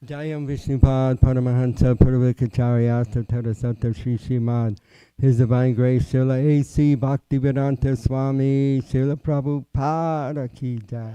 Jayam Vishnupad Paramahansa Purvakacharyasa Tadasata Sri Srimad. His Divine Grace Srila A.C. Bhaktivedanta Swami Srila Prabhupada Ki Jai.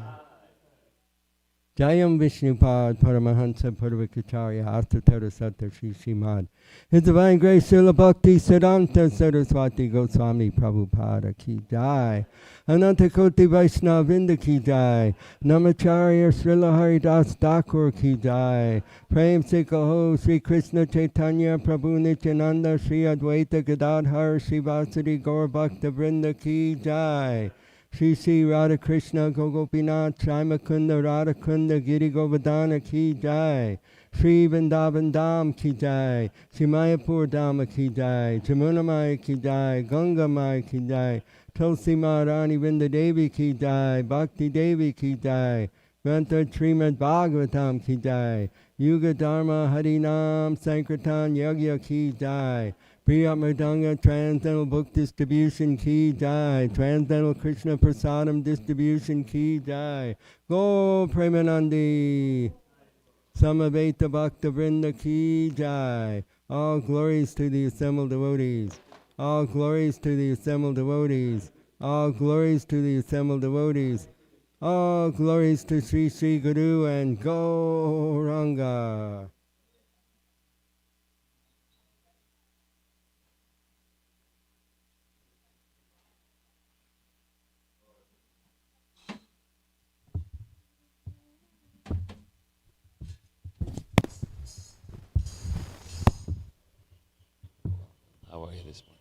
Jayam Vishnupad Paramahansa Purvakacharya Astatara Sata Sri Srimad. His Divine Grace Srila Bhakti Siddhanta Saraswati Goswami Prabhupada Ki Jai. Ananta Koti Vaishnava Vrinda Ki Jai. Namacharya Srila Haridas Thakur Ki Jai. Prem Se Kaho Sri Krishna Chaitanya Prabhu Nityananda Sri Advaita Gadadhar Sri Vasudi Gaur Bhakta Vrinda Ki Jai. Shri Sri Radha Krishna Gogopinath Shaimakunda Radhakunda Giri Govardhana Ki Jai. Shri Vrindavan Dham Ki Jai. Shri Mayapur Dhama Ki Jai. Jamuna Maya Ki Jai. Ganga Maya Ki Jai. Tulsi Maharani Vrinda Devi Ki Jai. Bhakti Devi Ki Jai. Grantha Srimad Bhagavatam Ki Jai. Yuga Dharma Harinam Sankirtan Yagya Ki Jai. Priya Mridanga Transcendental Book Distribution Ki Jai. Transcendental Krishna Prasadam Distribution Ki Jai. Go Premanandi. Samaveta Bhakta Vrinda Ki Jai. All glories to the assembled devotees. All glories to the assembled devotees. All glories to the assembled devotees. All glories to Sri Sri Guru and Gauranga. How are you this morning?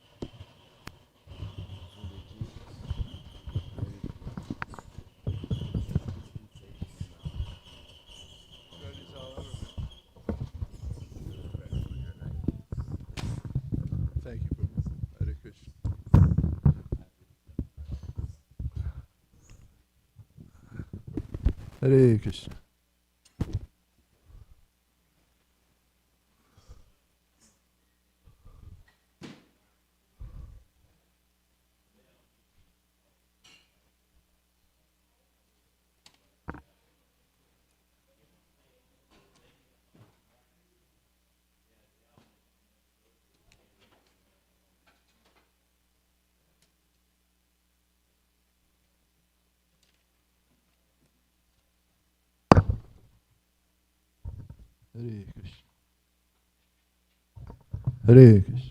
Thank you, Prabhu. Hare Krishna. Hare Krishna. Hare Krishna. Hare Krishna.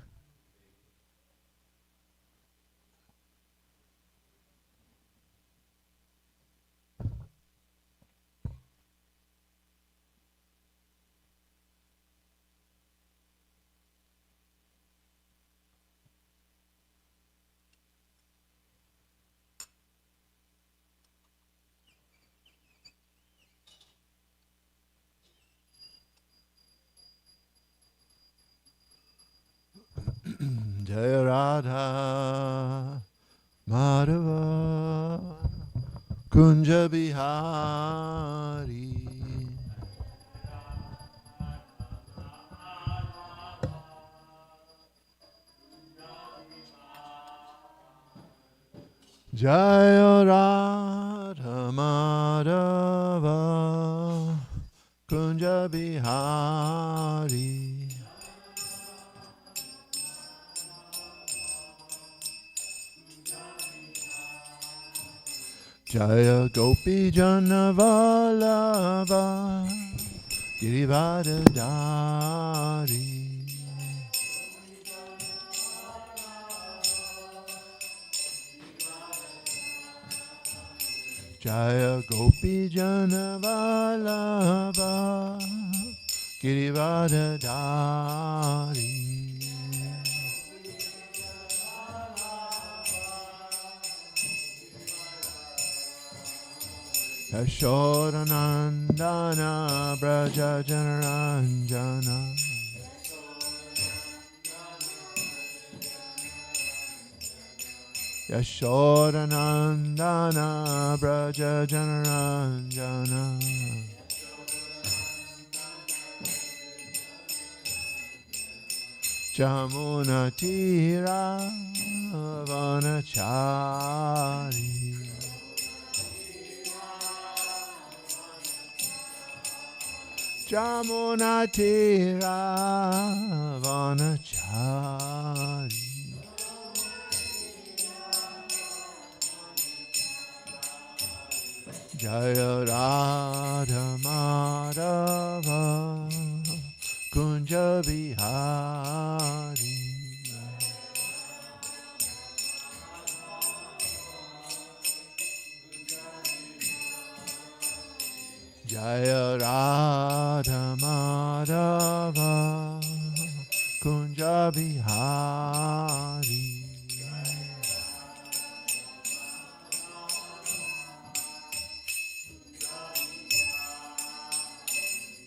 Jaya Radha Madhava Kunja Bihari Jaya Radha Madhava Kunja Bihari Jaya Gopi Jana Vallabha Girivardhari Jaya Gopi Jana Vallabha Girivardhari Yashodanandana Braja Janaranjana Yashodanandana Braja Janaranjana Jamuna Tira Vanachari Jamunatira Vanachari Jaya Radha Madhava Kunja Bihari Jaya Radha Madhava Kunja Bihari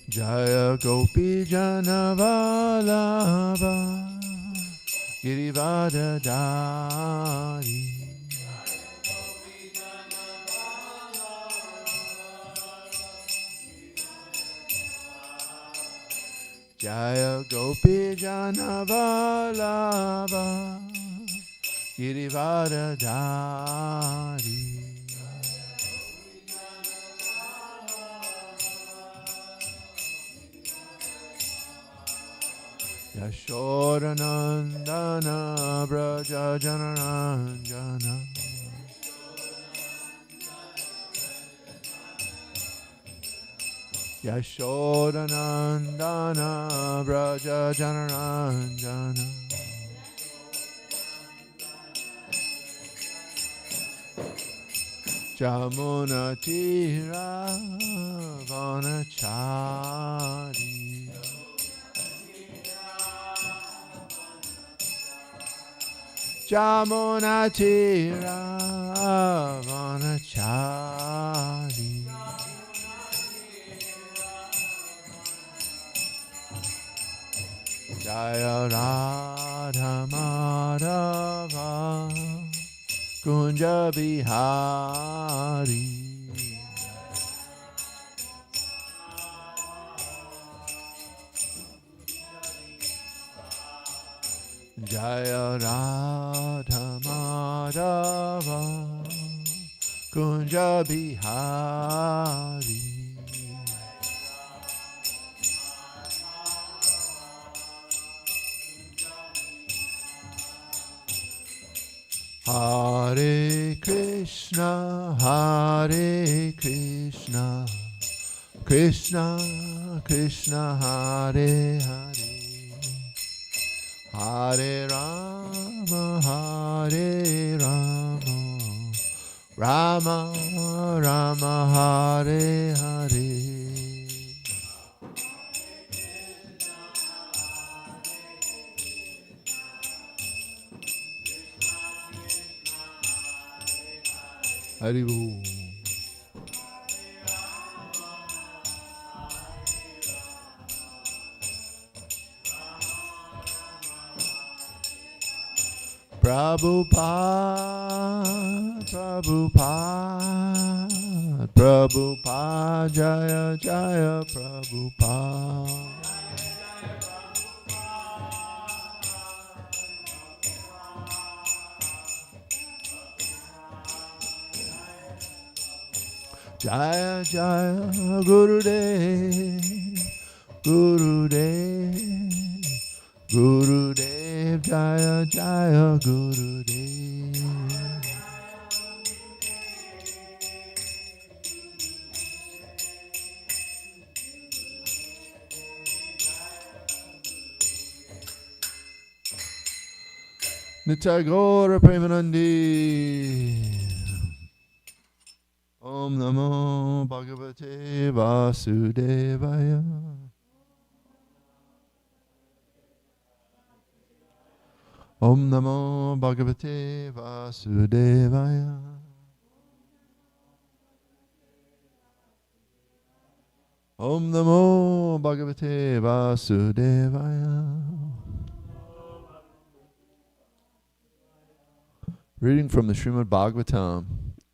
Jaya Gopi Janavalabha Girivadadari Jaya Gopi Janavalabha Girivadadari Yashodanandana Braja Janaranjana Yashodanandana Braja Janaranjana Jamuna Tira Vanachari Jamuna Tira Vanachari Jaya Radha Madhava Kunja Bihari Jaya Radha Madhava Kunja Bihari Hare Krishna, Hare Krishna, Krishna Krishna, Hare Hare, Hare Rama, Hare Rama, Rama Rama, Hare Hare. Haribo. Prabhupada, Prabhupada, Prabhupada, Jaya Jaya Prabhupada. Jaya Jaya Gurudev, Gurudev, Gurudev, Jaya Jaya Gurudev. Nitya Premanandi. Om Namo Bhagavate Vasudevaya. Om Namo Bhagavate Vasudevaya. Om Namo Bhagavate Vasudevaya. Reading from the Srimad Bhagavatam,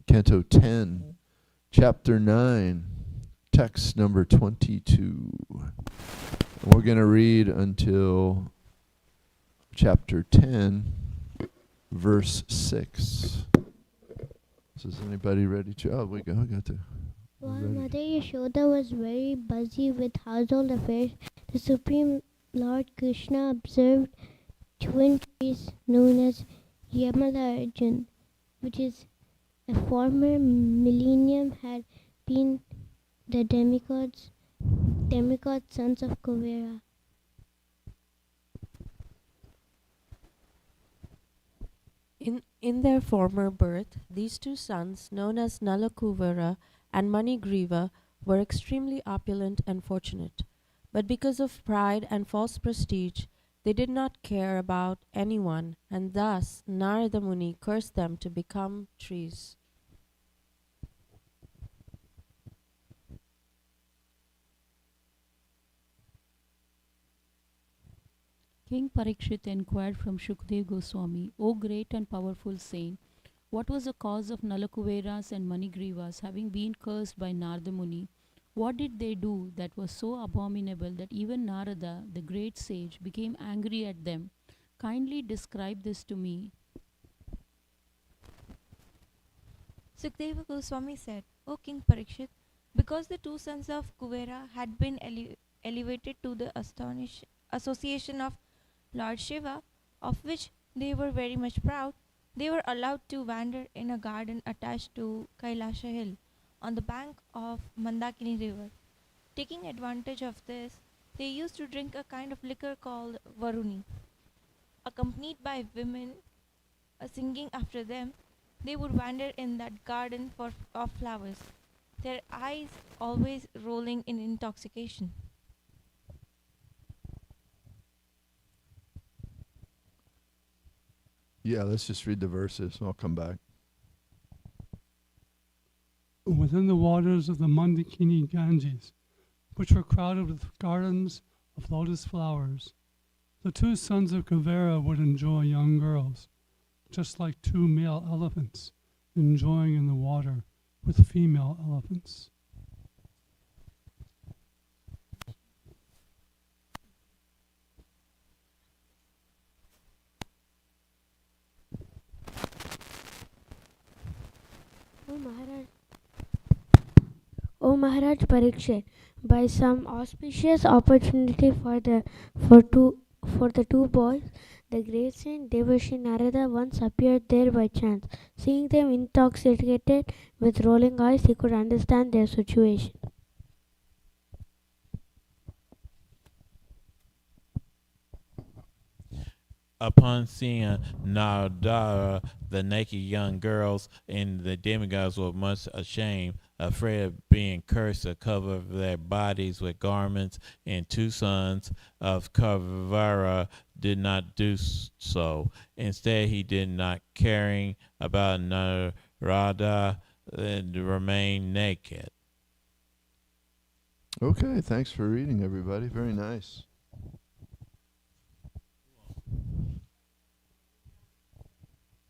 Canto 10, Chapter 9, text number 22. We're going to read until chapter 10, verse 6. So is anybody ready to? Oh, we got to While Mother Yashoda was very busy with household affairs, the Supreme Lord Krishna observed twin trees known as Yamala Arjun, which is a former millennium had been the demigod sons of Kuvera. In their former birth, these two sons, known as Nalakuvara and Manigriva, were extremely opulent and fortunate. But because of pride and false prestige, they did not care about anyone, and thus Narada Muni cursed them to become trees. King Parikshit inquired from Shukdev Goswami, O great and powerful saint, what was the cause of Nalakuveras and Manigrivas having been cursed by Narada Muni? What did they do that was so abominable that even Narada, the great sage, became angry at them? Kindly describe this to me. Sukadeva Goswami said, O King Parikshit, because the two sons of Kuvera had been elevated to the association of Lord Shiva, of which they were very much proud, they were allowed to wander in a garden attached to Kailasha hill on the bank of Mandakini river. Taking advantage of this, they used to drink a kind of liquor called Varuni. Accompanied by women singing after them, they would wander in that garden of flowers, their eyes always rolling in intoxication. Yeah, let's just read the verses and I'll come back. Within the waters of the Mandakini Ganges, which were crowded with gardens of lotus flowers, the two sons of Kuvera would enjoy young girls, just like two male elephants enjoying in the water with female elephants. O Maharaj Parikshit, by some auspicious opportunity for the two boys, the great saint Devarshi Narada once appeared there by chance. Seeing them intoxicated with rolling eyes, he could understand their situation. Upon seeing Nardara, the naked young girls and the demigods were much ashamed, afraid of being cursed to cover their bodies with garments, and two sons of Kavara did not do so. Instead, he did not caring about Narada and remained naked. Okay, thanks for reading, everybody. Very nice.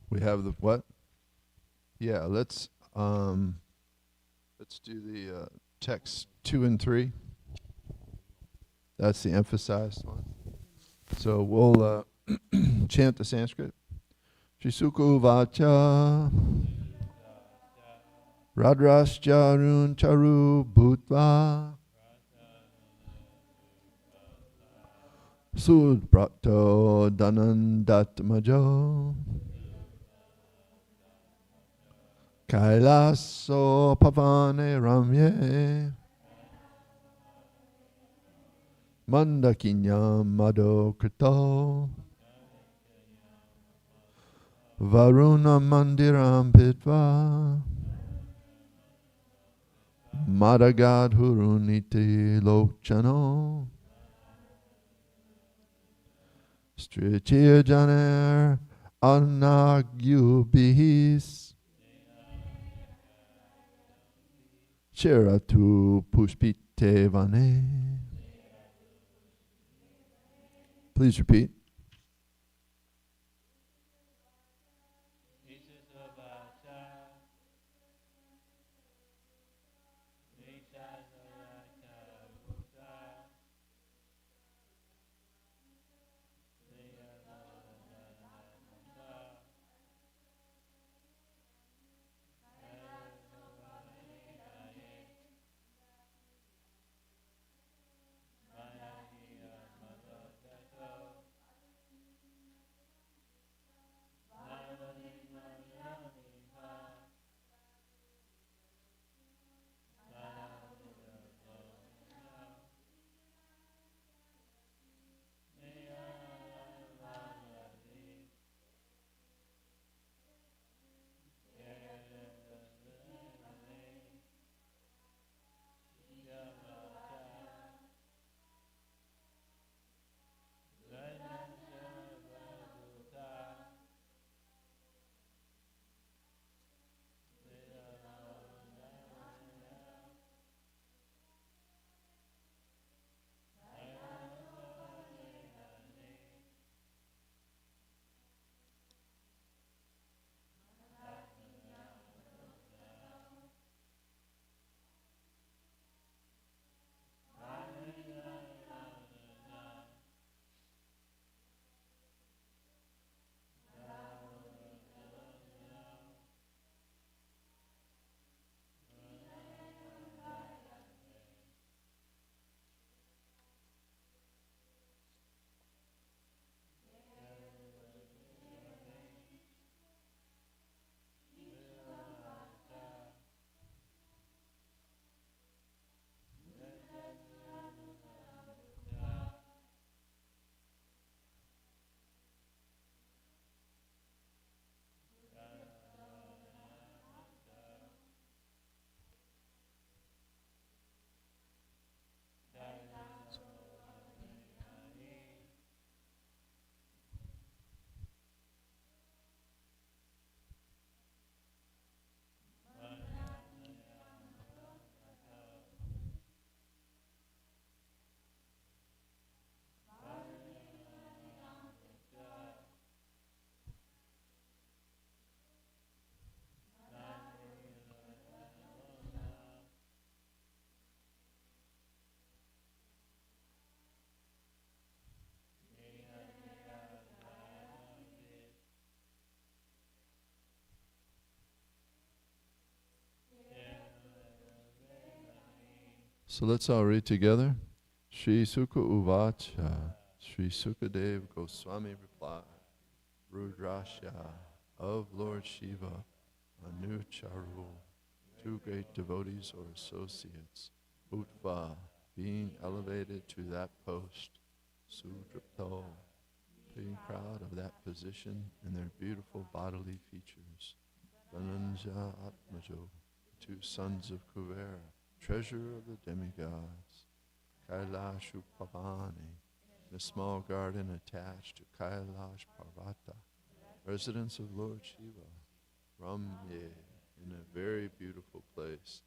We have the what? Yeah, let's do the text 2 and 3. That's the emphasized one. So we'll chant the Sanskrit. Shisuku vacha radrascha charu bhutva sudbrato danandatmajo Kailaso pavane ramye mandakinyam madokrito varuna mandiram pitva madagadhuruniti lochano strichir janer anagyubihis Chiratu pushpite vane. Please repeat. So let's all read together. Sri Sukha Uvacha, Sri Sukadev Goswami replied, Rudrasya of Lord Shiva, Anucharu, two great devotees or associates, Utva, being elevated to that post, Sudrapto, being proud of that position and their beautiful bodily features, Dhananja Atmajo, two sons of Kuvera, treasure of the demigods, Kailashu Pavani, in a small garden attached to Kailash Parvata, residence of Lord Shiva, Ramye, in a very beautiful place,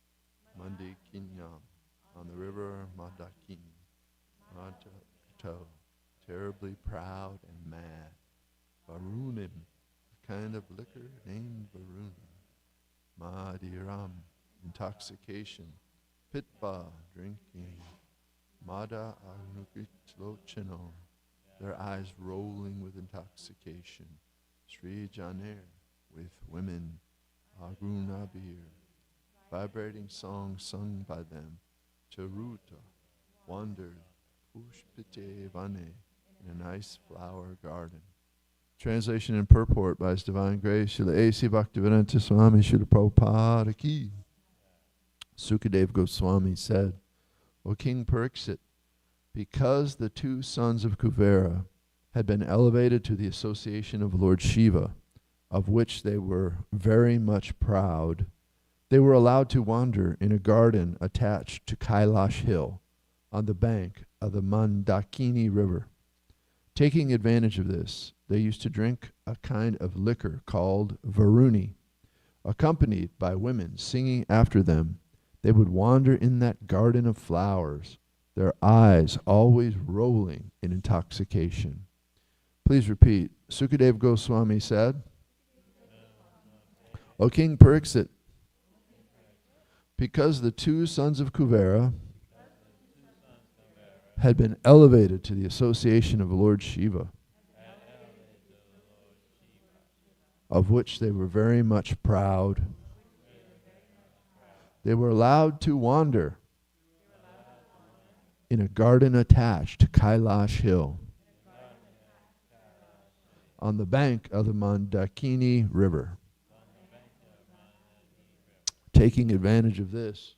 Mandikinyam, on the river Mandakini, Madato, terribly proud and mad, Varunim, a kind of liquor named Varuni, Madiram, intoxication, Pitva, drinking, Mada Anukitlochino, their eyes rolling with intoxication, Sri Janer, with women, Agunabir, vibrating songs sung by them, Charuta, wandered, Pushpite Vane, in a nice flower garden. Translation and purport by His Divine Grace, Srila A.C. Bhaktivedanta Swami Srila Prabhupada Ki. Sukadev Goswami said, O King Pariksit, because the two sons of Kuvera had been elevated to the association of Lord Shiva, of which they were very much proud, they were allowed to wander in a garden attached to Kailash Hill on the bank of the Mandakini River. Taking advantage of this, they used to drink a kind of liquor called Varuni. Accompanied by women singing after them, they would wander in that garden of flowers, their eyes always rolling in intoxication. Please repeat. Sukadev Goswami said, O King Pariksit, because the two sons of Kuvera had been elevated to the association of Lord Shiva, of which they were very much proud, they were allowed to wander in a garden attached to Kailash Hill on the bank of the Mandakini River. Taking advantage of this,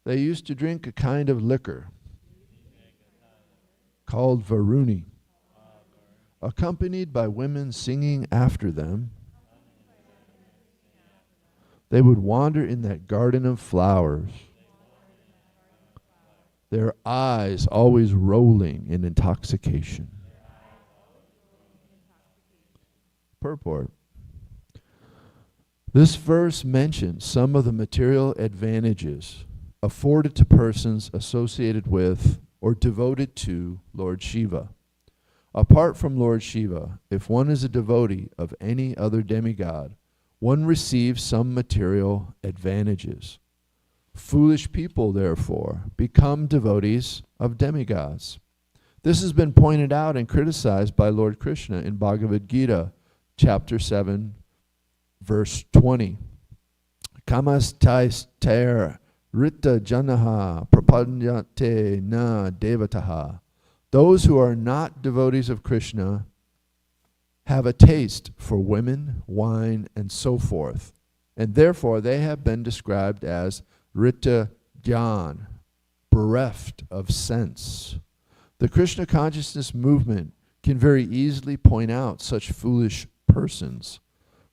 they used to drink a kind of liquor called Varuni, accompanied by women singing after them. They would wander in that garden of flowers, their eyes always rolling in intoxication. Purport. This verse mentions some of the material advantages afforded to persons associated with or devoted to Lord Shiva. Apart from Lord Shiva, if one is a devotee of any other demigod, one receives some material advantages. Foolish people, therefore, become devotees of demigods. This has been pointed out and criticized by Lord Krishna in Bhagavad Gita, chapter 7, verse 20. Kamastair Rita Janaha Prapanyate Na Devataha. Those who are not devotees of Krishna have a taste for women, wine, and so forth, and therefore they have been described as Rita Gyan, bereft of sense. The Krishna consciousness movement can very easily point out such foolish persons,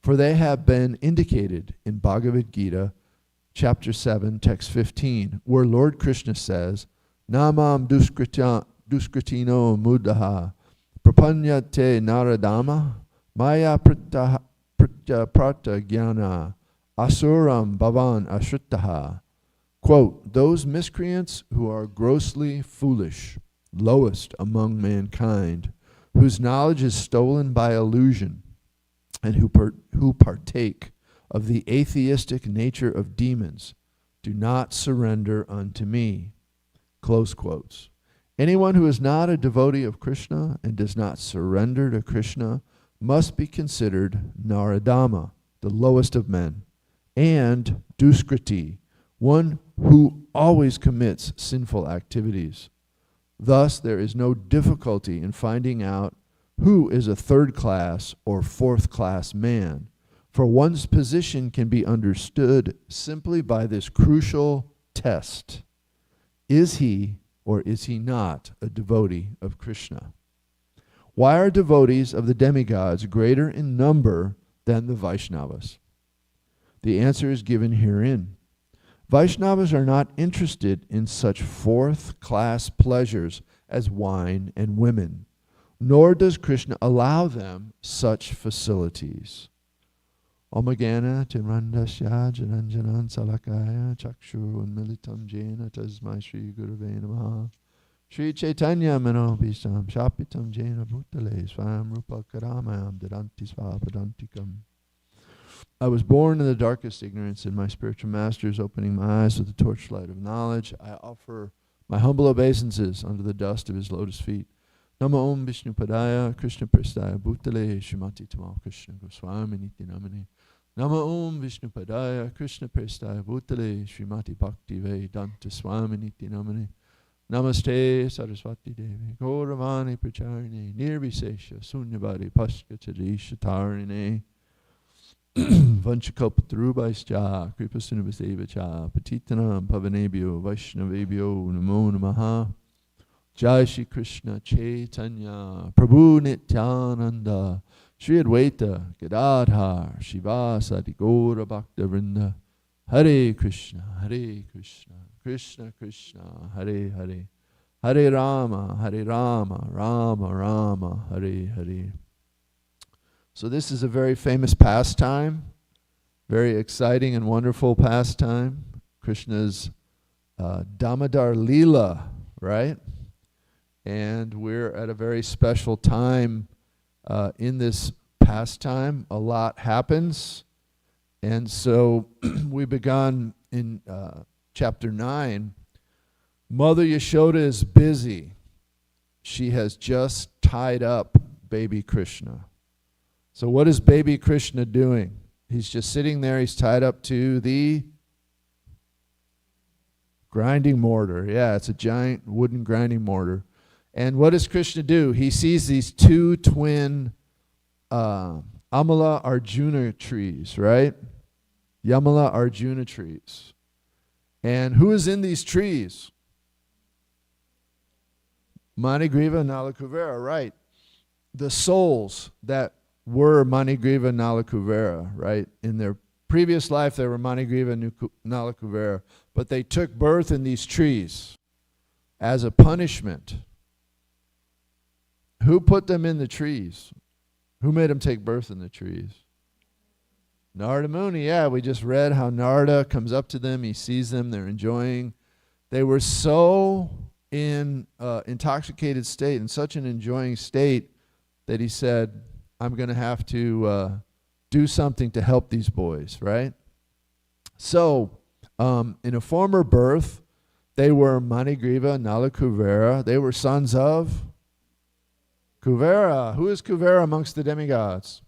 for they have been indicated in Bhagavad Gita, chapter 7, text 15, where Lord Krishna says, Namam duskritino mudaha prapanyate naradama maya prata jnana asuram bhavan ashrittaha. Quote, those miscreants who are grossly foolish, lowest among mankind, whose knowledge is stolen by illusion, and who partake of the atheistic nature of demons, do not surrender unto me. Close quotes. Anyone who is not a devotee of Krishna and does not surrender to Krishna must be considered Naradama, the lowest of men, and Duskriti, one who always commits sinful activities. Thus, there is no difficulty in finding out who is a third-class or fourth-class man, for one's position can be understood simply by this crucial test. Is he or is he not a devotee of Krishna? Why are devotees of the demigods greater in number than the Vaishnavas? The answer is given herein. Vaishnavas are not interested in such fourth-class pleasures as wine and women, nor does Krishna allow them such facilities. Omagana Timrandasya Jananjanan Salakaya Chakshu Unmilitam Jena Tasmai Shri Gurave Namaha Shri Chaitanya Mano Bhisam Shapitam Jena Bhutale Swam Rupa Karamayam Dadanti Svapadantikam. I was born in the darkest ignorance, and my spiritual master is opening my eyes with the torchlight of knowledge. I offer my humble obeisances under the dust of his lotus feet. Nama Om Vishnu Padaya Krishna Prestaya Bhutale Shrimati Tamal Krishna Goswami Niti Namani. Nama Om Vishnu Padaya Krishna Prestaya Bhutale Shrimati Bhakti Vedanta Swami Niti Namani. Namaste Saraswati Devi Gauravani Pracharini Nirvisesha Sunyabadi Pashka Chadisha Tarine Vanchakalpatarubhaischa Kripasunubhasevacha Patitanam Pavanebhyo Vaishnavebhyo Namo Namaha. Jai Shri Krishna Chaitanya Prabhu Nityananda Shri Advaita Gadadhar Shivasati Gaura Bhakta Vrinda. Hare Krishna Krishna Krishna Hare Hare, Hare Rama Rama Rama Hare Hare. So this is a very famous pastime, very exciting and wonderful pastime. Krishna's Damodar Leela, right? And we're at a very special time in this pastime. A lot happens. And so we begun in chapter 9. Mother Yashoda is busy. She has just tied up baby Krishna. So what is baby Krishna doing? He's just sitting there. He's tied up to the grinding mortar. Yeah, it's a giant wooden grinding mortar. And what does Krishna do? He sees these two twin Amala Arjuna trees, right? Yamala Arjuna trees. And who is in these trees? Manigriva and Nalakuvera, right? The souls that were Manigriva and Nalakuvera, right? In their previous life, they were Manigriva and Nalakuvera, but they took birth in these trees as a punishment. Who put them in the trees? Who made them take birth in the trees? Narada Muni, yeah, we just read how Narada comes up to them, he sees them, they're enjoying. They were so in intoxicated state, in such an enjoying state, that he said, I'm going to have to do something to help these boys, right? So, in a former birth, they were Manigriva, Nalakuvera. They were sons of Kuvera. Who is Kuvera amongst the demigods?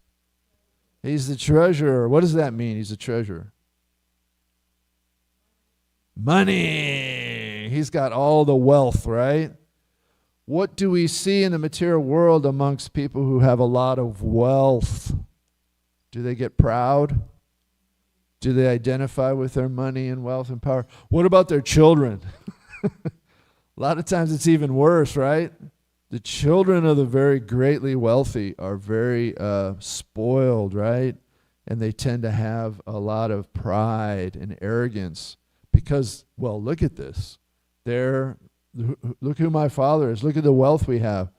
He's the treasurer. What does that mean? He's a treasurer. Money. He's got all the wealth, right? What do we see in the material world amongst people who have a lot of wealth? Do they get proud? Do they identify with their money and wealth and power? What about their children? A lot of times it's even worse, right? The children of the very greatly wealthy are very spoiled, right? And they tend to have a lot of pride and arrogance because, well, look at this. Look who my father is. Look at the wealth we have.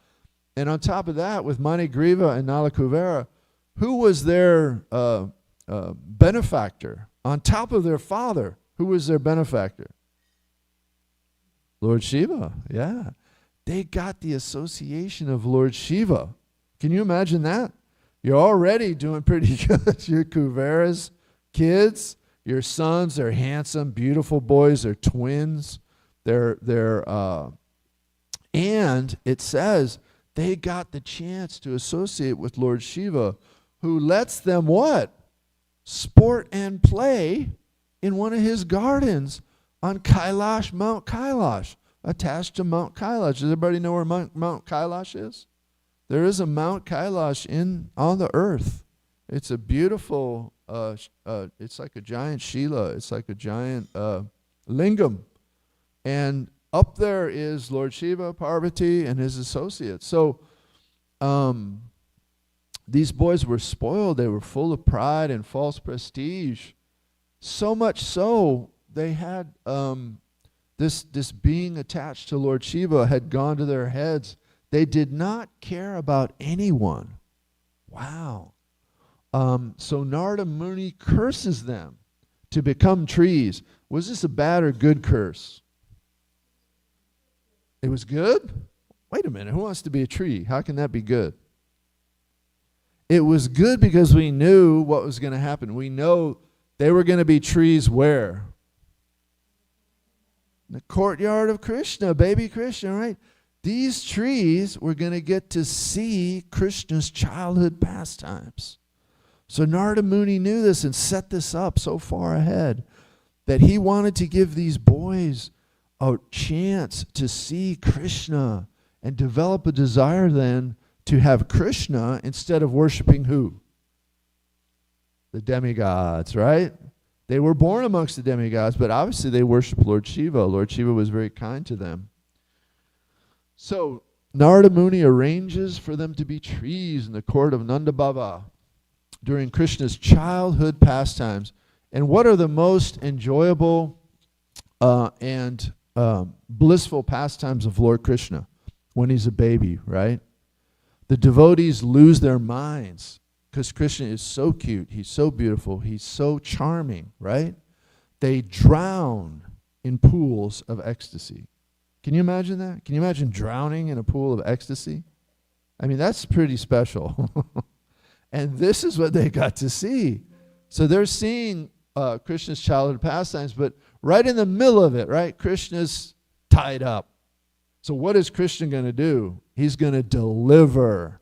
And on top of that, with Manigriva and Nalakuvera, who was their benefactor? On top of their father, who was their benefactor? Lord Shiva, yeah. They got the association of Lord Shiva. Can you imagine that? You're already doing pretty good. Your Kuvera's kids, your sons, they're handsome, beautiful boys. They're twins. And it says they got the chance to associate with Lord Shiva, who lets them what? Sport and play in one of his gardens on Kailash, Mount Kailash, attached to Mount Kailash. Does everybody know where Mount Kailash is? There is a Mount Kailash on the earth. It's a beautiful, it's like a giant Shila. It's like a giant lingam. And up there is Lord Shiva, Parvati, and his associates. So these boys were spoiled. They were full of pride and false prestige. So much so, they had this being attached to Lord Shiva had gone to their heads. They did not care about anyone. Wow. So Narada Muni curses them to become trees. Was this a bad or good curse? It was good? Wait a minute, who wants to be a tree? How can that be good? It was good because we knew what was going to happen. We know they were going to be trees where? In the courtyard of Krishna, baby Krishna, right? These trees were going to get to see Krishna's childhood pastimes. So Narada Muni knew this and set this up so far ahead that he wanted to give these boys a chance to see Krishna and develop a desire then to have Krishna instead of worshiping who? The demigods, right? They were born amongst the demigods, but obviously they worshiped Lord Shiva. Lord Shiva was very kind to them. So Narada Muni arranges for them to be trees in the court of Nanda Baba during Krishna's childhood pastimes. And what are the most enjoyable and blissful pastimes of Lord Krishna? When he's a baby, right? The devotees lose their minds because Krishna is so cute, he's so beautiful, he's so charming, right? They drown in pools of ecstasy. Can you imagine that? Can you imagine drowning in a pool of ecstasy? I mean, that's pretty special. And this is what they got to see. So they're seeing Krishna's childhood pastimes, but right in the middle of it, right, Krishna's tied up. So what is Krishna going to do? He's going to deliver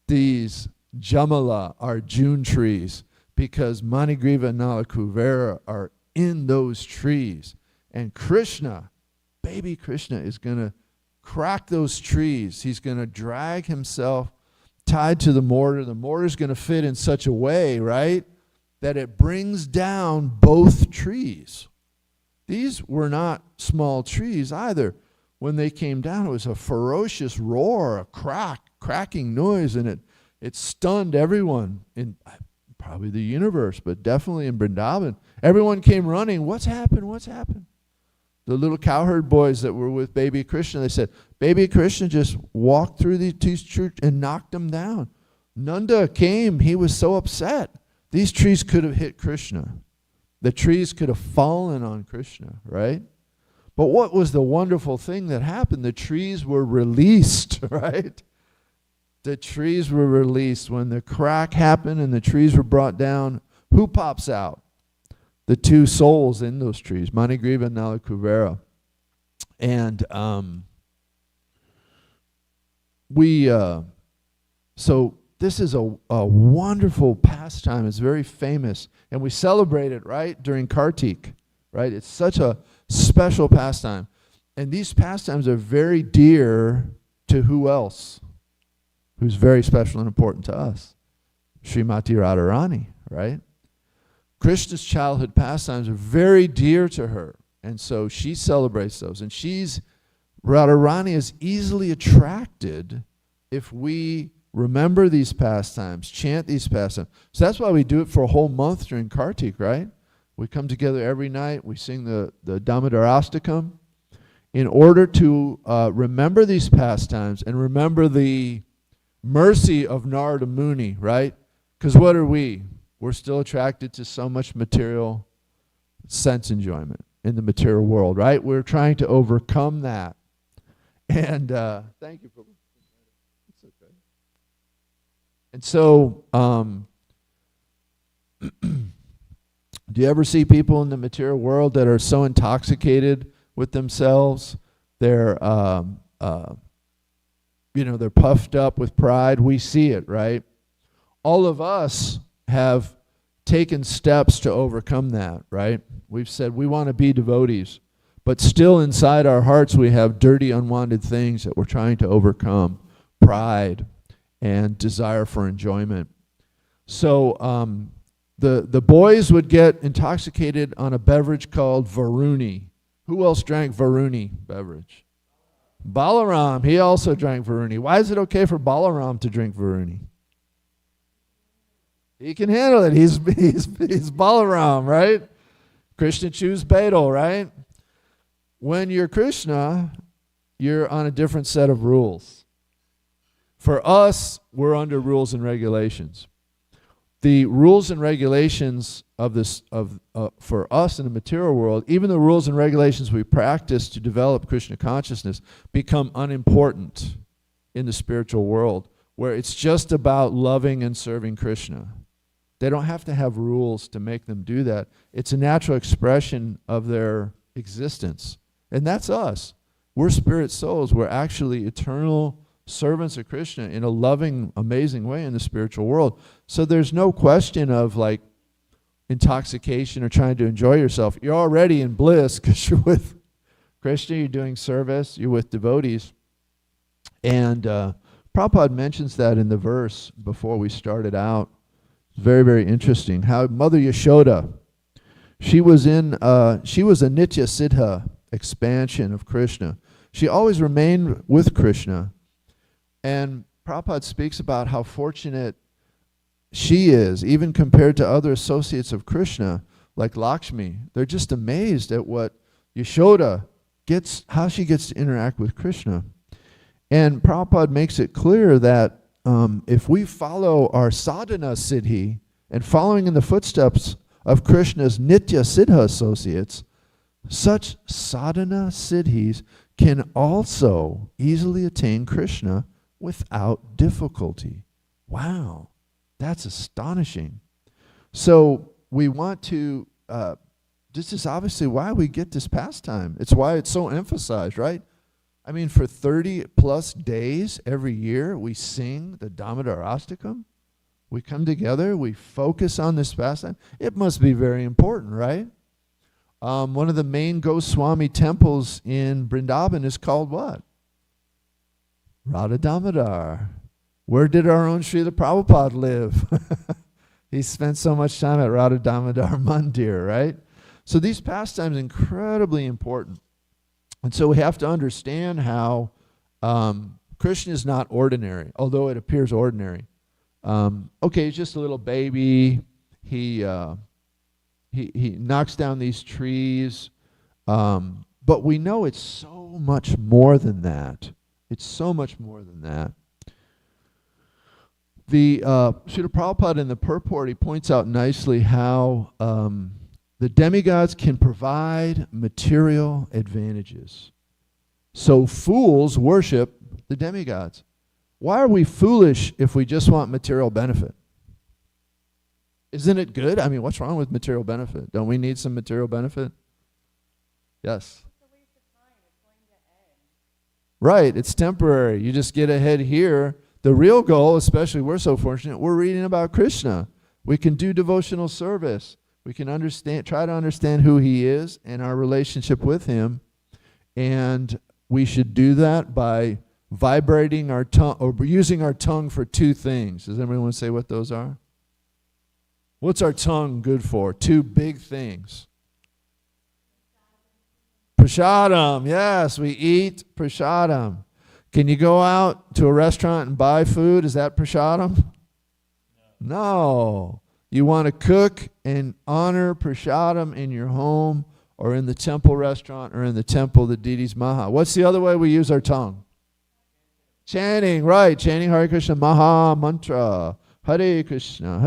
these Jamala, our June trees, because Manigriva and Nalakuvera are in those trees. And Krishna, baby Krishna, is going to crack those trees. He's going to drag himself tied to the mortar. The mortar is going to fit in such a way, right, that it brings down both trees. These were not small trees either. When they came down, it was a ferocious roar, a cracking noise, and it stunned everyone in probably the universe, but definitely in Vrindavan. Everyone came running. What's happened? What's happened? The little cowherd boys that were with baby Krishna, they said, baby Krishna just walked through these trees and knocked them down. Nanda came. He was so upset. These trees could have hit Krishna. The trees could have fallen on Krishna, right? But what was the wonderful thing that happened? The trees were released, right? The trees were released. When the crack happened and the trees were brought down, who pops out? The two souls in those trees, Manigriva and Nalakuvera. And so this is a wonderful pastime. It's very famous. And we celebrate it, right, during Kartik, right? It's such a special pastime. And these pastimes are very dear to who else? Who's very special and important to us? Srimati Radharani, right? Krishna's childhood pastimes are very dear to her. And so she celebrates those. And Radharani is easily attracted if we remember these pastimes, chant these pastimes. So that's why we do it for a whole month during Kartik, right? We come together every night, we sing the Damodarastakam in order to remember these pastimes and remember the mercy of Narada Muni, right? Because what are we? We're still attracted to so much material sense enjoyment in the material world, right? We're trying to overcome that. And thank you for it's okay. And so, do you ever see people in the material world that are so intoxicated with themselves? They're, they're puffed up with pride. We see it, right? All of us have taken steps to overcome that, right? We've said we want to be devotees, but still inside our hearts we have dirty, unwanted things that we're trying to overcome. Pride and desire for enjoyment. So the boys would get intoxicated on a beverage called Varuni. Who else drank Varuni beverage? Balaram. He also drank Varuni. Why is it okay for Balaram to drink Varuni? He can handle it. He's Balaram, right? Krishna chews betel, right? When you're Krishna, you're on a different set of rules. For us, we're under rules and regulations. The rules and regulations of this, for us in the material world, even the rules and regulations we practice to develop Krishna consciousness, become unimportant in the spiritual world, where it's just about loving and serving Krishna. They don't have to have rules to make them do that. It's a natural expression of their existence. And that's us. We're spirit souls. We're actually eternal servants of Krishna in a loving, amazing way in the spiritual world. So there's no question of like intoxication or trying to enjoy yourself. You're already in bliss because you're with Krishna, you're doing service, you're with devotees. And Prabhupada mentions that in the verse before we started out. Very, very interesting. How Mother Yashoda, she was a Nitya Siddha expansion of Krishna. She always remained with Krishna. And Prabhupada speaks about how fortunate she is, even compared to other associates of Krishna, like Lakshmi. They're just amazed at what Yashoda gets, how she gets to interact with Krishna. And Prabhupada makes it clear that if we follow our sadhana siddhi and following in the footsteps of Krishna's Nitya Siddha associates, such sadhana siddhis can also easily attain Krishna without difficulty. Wow, that's astonishing. So we want to, this is obviously why we get this pastime. It's why it's so emphasized, right? I mean, for 30 plus days every year, we sing the Damodar Astakam. We come together, we focus on this pastime. It must be very important, right? One of the main Goswami temples in Vrindavan is called what? Radha Damodar. Where did our own Srila Prabhupada live? He spent so much time at Radha Damodar Mandir, right? So these pastimes are incredibly important. And so we have to understand how Krishna is not ordinary, although it appears ordinary. Okay, he's just a little baby. He knocks down these trees. But we know it's so much more than that. It's so much more than that. The Srila Prabhupada in the purport, he points out nicely how the demigods can provide material advantages. So fools worship the demigods. Why are we foolish if we just want material benefit? Isn't it good? I mean, what's wrong with material benefit? Don't we need some material benefit? Yes. Right, it's temporary. You just get ahead here. The real goal, especially we're so fortunate, we're reading about Krishna. We can do devotional service. We can try to understand who he is and our relationship with him. And we should do that by vibrating our tongue, or using our tongue for two things. Does anyone want to say what those are? What's our tongue good for? Two big things. Prasadam, yes, we eat prasadam. Can you go out to a restaurant and buy food? Is that prasadam? No. You want to cook and honor prasadam in your home or in the temple restaurant or in the temple, the deities Maha. What's the other way we use our tongue? Chanting, right. Chanting Hare Krishna Maha Mantra. Hare Krishna,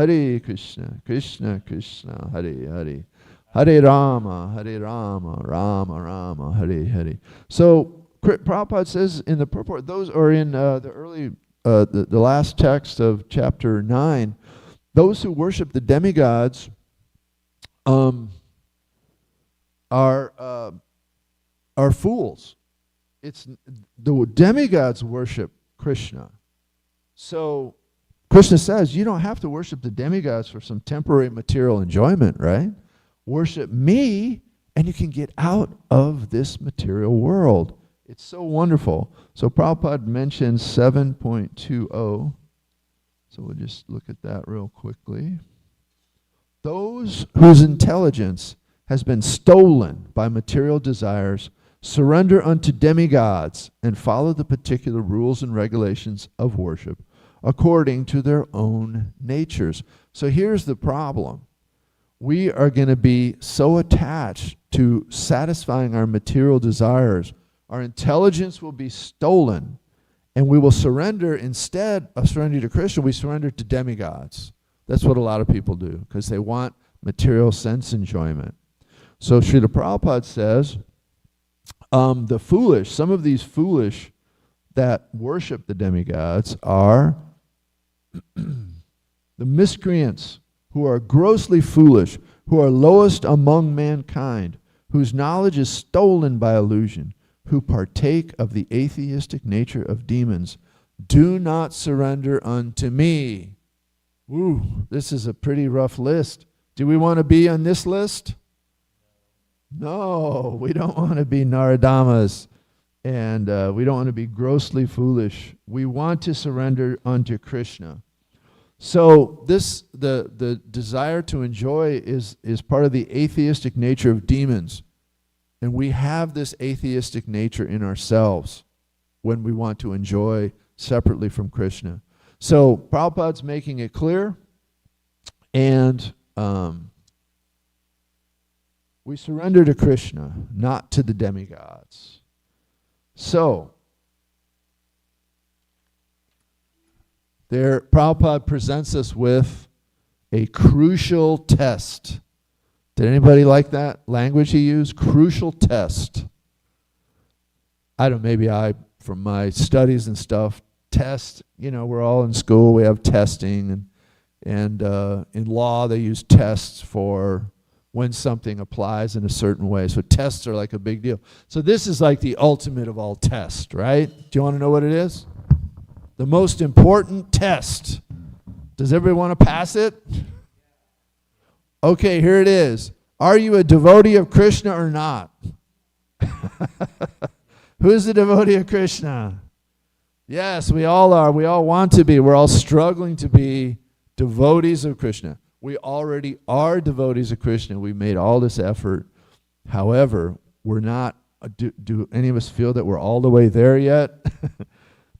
Krishna Krishna, Hare Hare. Hare Rama, Rama Rama, Hare Hare. So Prabhupada says in the purport, those are in the early, the last text of chapter 9, those who worship the demigods are fools. It's the demigods worship Krishna. So Krishna says you don't have to worship the demigods for some temporary material enjoyment, right? Worship me and you can get out of this material world. It's so wonderful. So Prabhupada mentions 7.20. So we'll just look at that real quickly. Those whose intelligence has been stolen by material desires surrender unto demigods and follow the particular rules and regulations of worship according to their own natures. So here's the problem. We are going to be so attached to satisfying our material desires, our intelligence will be stolen, and we will surrender, instead of surrendering to Krishna, we surrender to demigods. That's what a lot of people do, because they want material sense enjoyment. So Srila Prabhupada says, the foolish, some of these foolish that worship the demigods are the miscreants who are grossly foolish, who are lowest among mankind, whose knowledge is stolen by illusion, who partake of the atheistic nature of demons. Do not surrender unto me. Ooh, this is a pretty rough list. Do we want to be on this list? No, we don't want to be Naradamas, and we don't want to be grossly foolish. We want to surrender unto Krishna. So the desire to enjoy is part of the atheistic nature of demons. And we have this atheistic nature in ourselves when we want to enjoy separately from Krishna. So Prabhupada's making it clear, and we surrender to Krishna, not to the demigods. So there, Prabhupada presents us with a crucial test. Did anybody like that language he used? Crucial test. I don't know, maybe from my studies and stuff, test, we're all in school, we have testing, and in law they use tests for when something applies in a certain way. So tests are like a big deal. So this is like the ultimate of all tests, right? Do you want to know what it is? The most important test. Does everybody want to pass it? Okay, here it is. Are you a devotee of Krishna or not? Who is a devotee of Krishna? Yes, we all are. We all want to be. We're all struggling to be devotees of Krishna. We already are devotees of Krishna. We made all this effort. However, we're not. Do any of us feel that we're all the way there yet?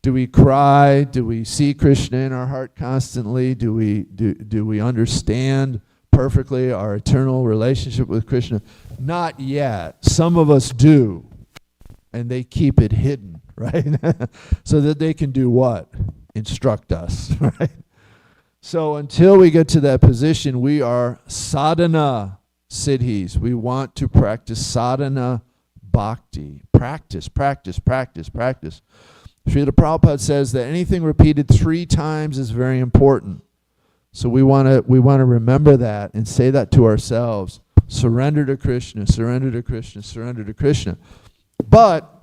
Do we cry? Do we see Krishna in our heart constantly? Do we understand perfectly our eternal relationship with Krishna? Not yet. Some of us do, and they keep it hidden, right? So that they can do what? Instruct us, right? So until we get to that position, we are sadhana siddhis. We want to practice sadhana bhakti. Practice, practice, practice, practice. Srila Prabhupada says that anything repeated 3 times is very important. So we want to remember that and say that to ourselves. Surrender to Krishna, surrender to Krishna, surrender to Krishna. But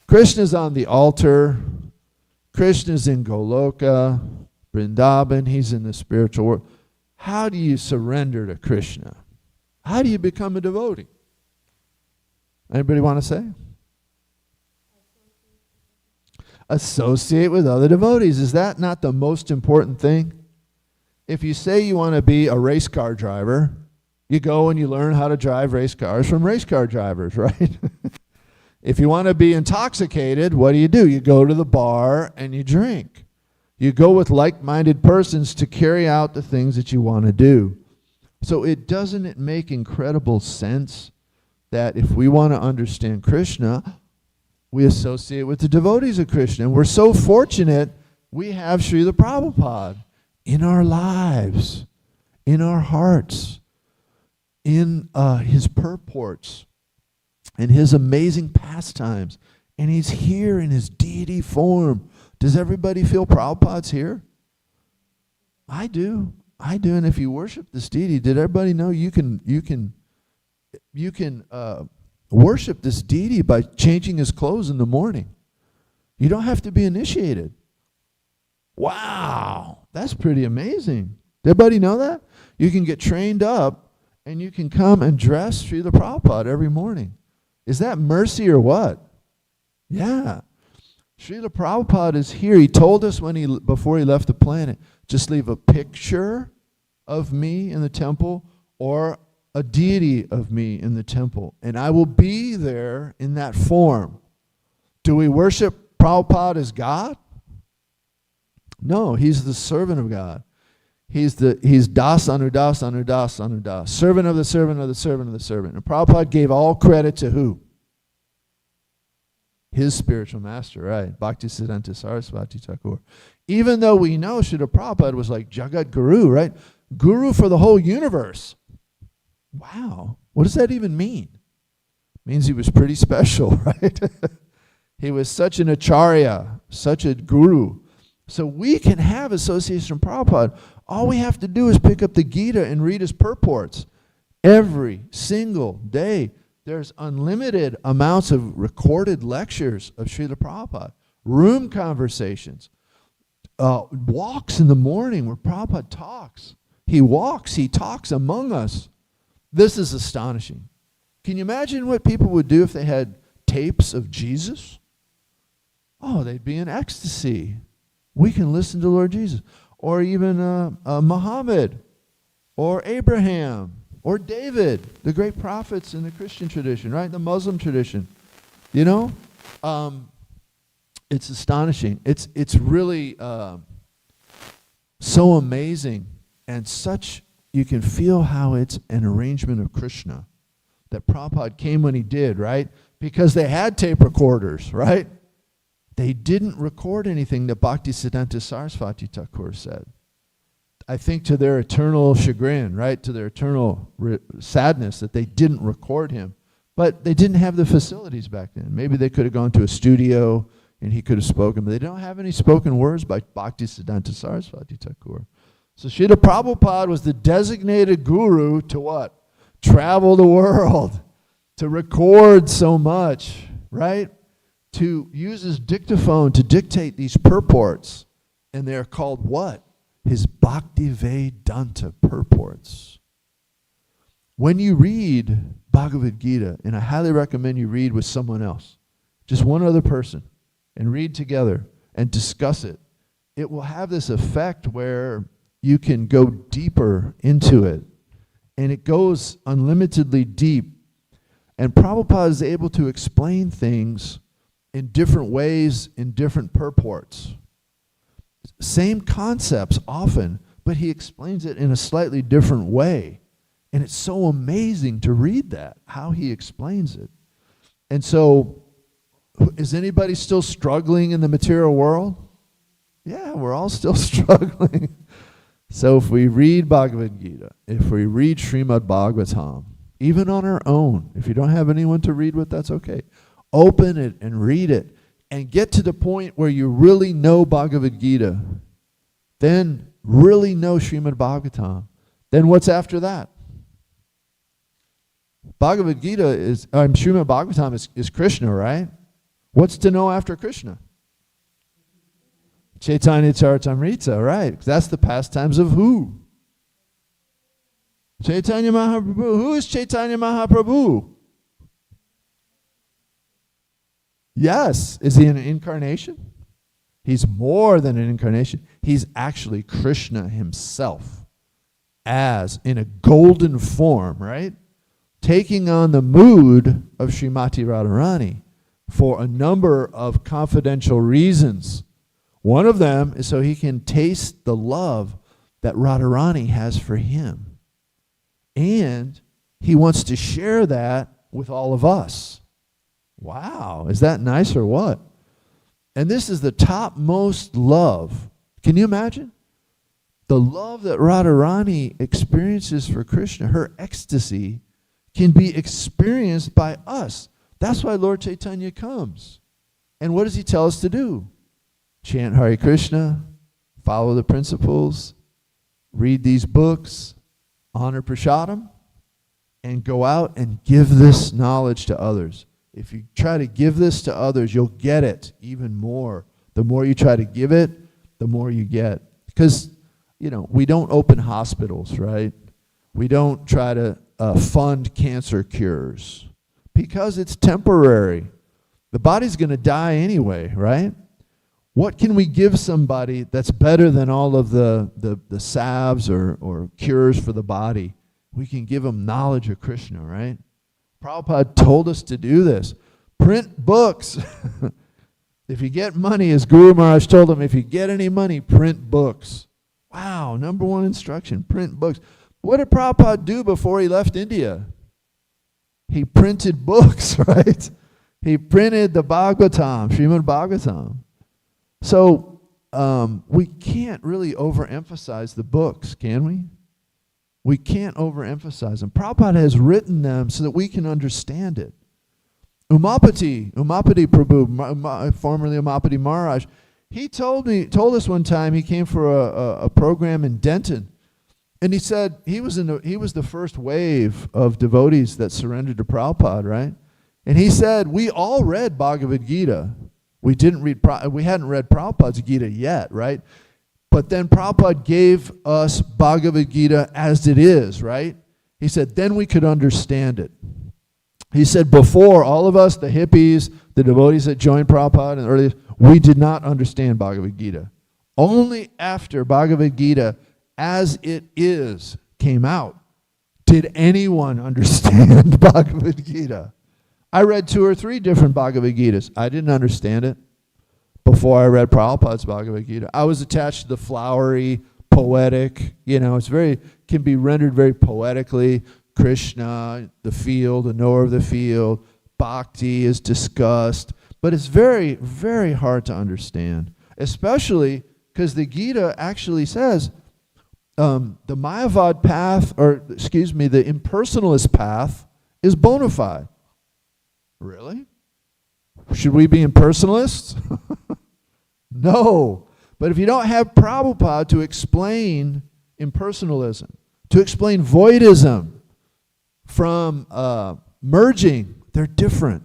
Krishna's on the altar. Krishna's in Goloka, Vrindavan. He's in the spiritual world. How do you surrender to Krishna? How do you become a devotee? Anybody want to say? Associate with other devotees. Is that not the most important thing? If you say you want to be a race car driver, you go and you learn how to drive race cars from race car drivers, right? If you want to be intoxicated, what do? You go to the bar and you drink. You go with like-minded persons to carry out the things that you want to do. So doesn't it make incredible sense that if we want to understand Krishna, we associate with the devotees of Krishna? And we're so fortunate we have Srila Prabhupada in our lives, in our hearts, in his purports, and his amazing pastimes. And he's here in his deity form. Does everybody feel Prabhupada's here? I do. And if you worship this deity, did everybody know you can worship this deity by changing his clothes in the morning? You don't have to be initiated. Wow. That's pretty amazing. Did everybody know that? You can get trained up and you can come and dress Srila Prabhupada every morning. Is that mercy or what? Yeah. Srila Prabhupada is here. He told us before he left the planet, just leave a picture of me in the temple or a deity of me in the temple, and I will be there in that form. Do we worship Prabhupada as God? No, he's the servant of God. He's das anudas anudas anudas, servant of the servant of the servant of the servant. And Prabhupada gave all credit to who? His spiritual master, right? Bhaktisiddhanta Saraswati Thakur. Even though we know Srila Prabhupada was like Jagat Guru, right? Guru for the whole universe. Wow. What does that even mean? It means he was pretty special, right? He was such an acharya, such a guru. So we can have association with Prabhupada. All we have to do is pick up the Gita and read his purports. Every single day, there's unlimited amounts of recorded lectures of Srila Prabhupada, room conversations, walks in the morning where Prabhupada talks. He walks, he talks among us. This is astonishing. Can you imagine what people would do if they had tapes of Jesus? Oh, they'd be in ecstasy. We can listen to Lord Jesus. Or even Muhammad, or Abraham, or David, the great prophets in the Christian tradition, right? The Muslim tradition. You know? It's astonishing. It's really so amazing, and such, you can feel how it's an arrangement of Krishna. That Prabhupada came when he did, right? Because they had tape recorders, right? They didn't record anything that Bhaktisiddhanta Saraswati Thakur said. I think to their eternal chagrin, right? To their eternal sadness that they didn't record him. But they didn't have the facilities back then. Maybe they could have gone to a studio and he could have spoken, but they don't have any spoken words by Bhaktisiddhanta Saraswati Thakur. So Srila Prabhupada was the designated guru to what? Travel the world, to record so much, right? To use his dictaphone to dictate these purports. And they're called what? His Bhaktivedanta purports. When you read Bhagavad Gita, and I highly recommend you read with someone else, just one other person, and read together and discuss it, it will have this effect where you can go deeper into it. And it goes unlimitedly deep. And Prabhupada is able to explain things in different ways, in different purports. Same concepts often, but he explains it in a slightly different way. And it's so amazing to read that, how he explains it. And so, is anybody still struggling in the material world? Yeah, we're all still struggling. So if we read Bhagavad Gita, if we read Srimad Bhagavatam, even on our own, if you don't have anyone to read with, that's okay. Open it and read it and get to the point where you really know Bhagavad Gita. Then really know Srimad Bhagavatam. Then what's after that? Bhagavad Gita is, Srimad Bhagavatam is Krishna, right? What's to know after Krishna? Chaitanya Charitamrita, right? That's the pastimes of who? Chaitanya Mahaprabhu. Who is Chaitanya Mahaprabhu? Yes. Is he an incarnation? He's more than an incarnation. He's actually Krishna himself, as in a golden form, right? Taking on the mood of Srimati Radharani for a number of confidential reasons. One of them is so he can taste the love that Radharani has for him. And he wants to share that with all of us. Wow, is that nice or what? And this is the topmost love. Can you imagine? The love that Radharani experiences for Krishna, her ecstasy, can be experienced by us. That's why Lord Chaitanya comes. And what does he tell us to do? Chant Hare Krishna, follow the principles, read these books, honor Prasadam, and go out and give this knowledge to others. If you try to give this to others, you'll get it even more. The more you try to give it, the more you get. Because we don't open hospitals, right? We don't try to fund cancer cures because it's temporary. The body's going to die anyway, right? What can we give somebody that's better than all of the salves or cures for the body? We can give them knowledge of Krishna, right? Prabhupada told us to do this. Print books. If you get money, as Guru Maharaj told him, if you get any money, print books. Wow, number one instruction, print books. What did Prabhupada do before he left India? He printed books, right? He printed the Bhagavatam, Srimad Bhagavatam. So we can't really overemphasize the books, can we? We can't overemphasize them. Prabhupada has written them so that we can understand it. Umapati Prabhu, formerly Umapati Maharaj, he told us one time, he came for a program in Denton, and he said he was the first wave of devotees that surrendered to Prabhupada, right? And he said, we all read Bhagavad Gita. We hadn't read Prabhupada's Gita yet, right? But then Prabhupada gave us Bhagavad Gita as it is, right? He said, then we could understand it. He said, before, all of us, the hippies, the devotees that joined Prabhupada and earlier, we did not understand Bhagavad Gita. Only after Bhagavad Gita, as it is, came out, did anyone understand Bhagavad Gita. I read 2 or 3 different Bhagavad Gitas. I didn't understand it before I read Prabhupada's Bhagavad Gita. I was attached to the flowery, poetic, can be rendered very poetically. Krishna, the field, the knower of the field. Bhakti is discussed. But it's very, very hard to understand, especially because the Gita actually says the Mayavad path, the impersonalist path is bona fide. Really? Should we be impersonalists? No. But if you don't have Prabhupada to explain impersonalism, to explain voidism from merging, they're different.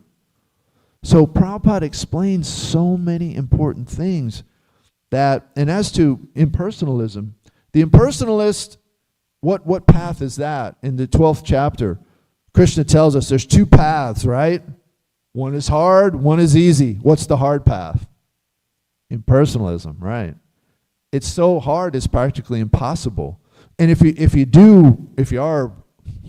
So Prabhupada explains so many important things and as to impersonalism, the impersonalist, what path is that? In the 12th chapter, Krishna tells us there's 2 paths, right? One is hard, one is easy. What's the hard path? Impersonalism, right? It's so hard, it's practically impossible. And if you are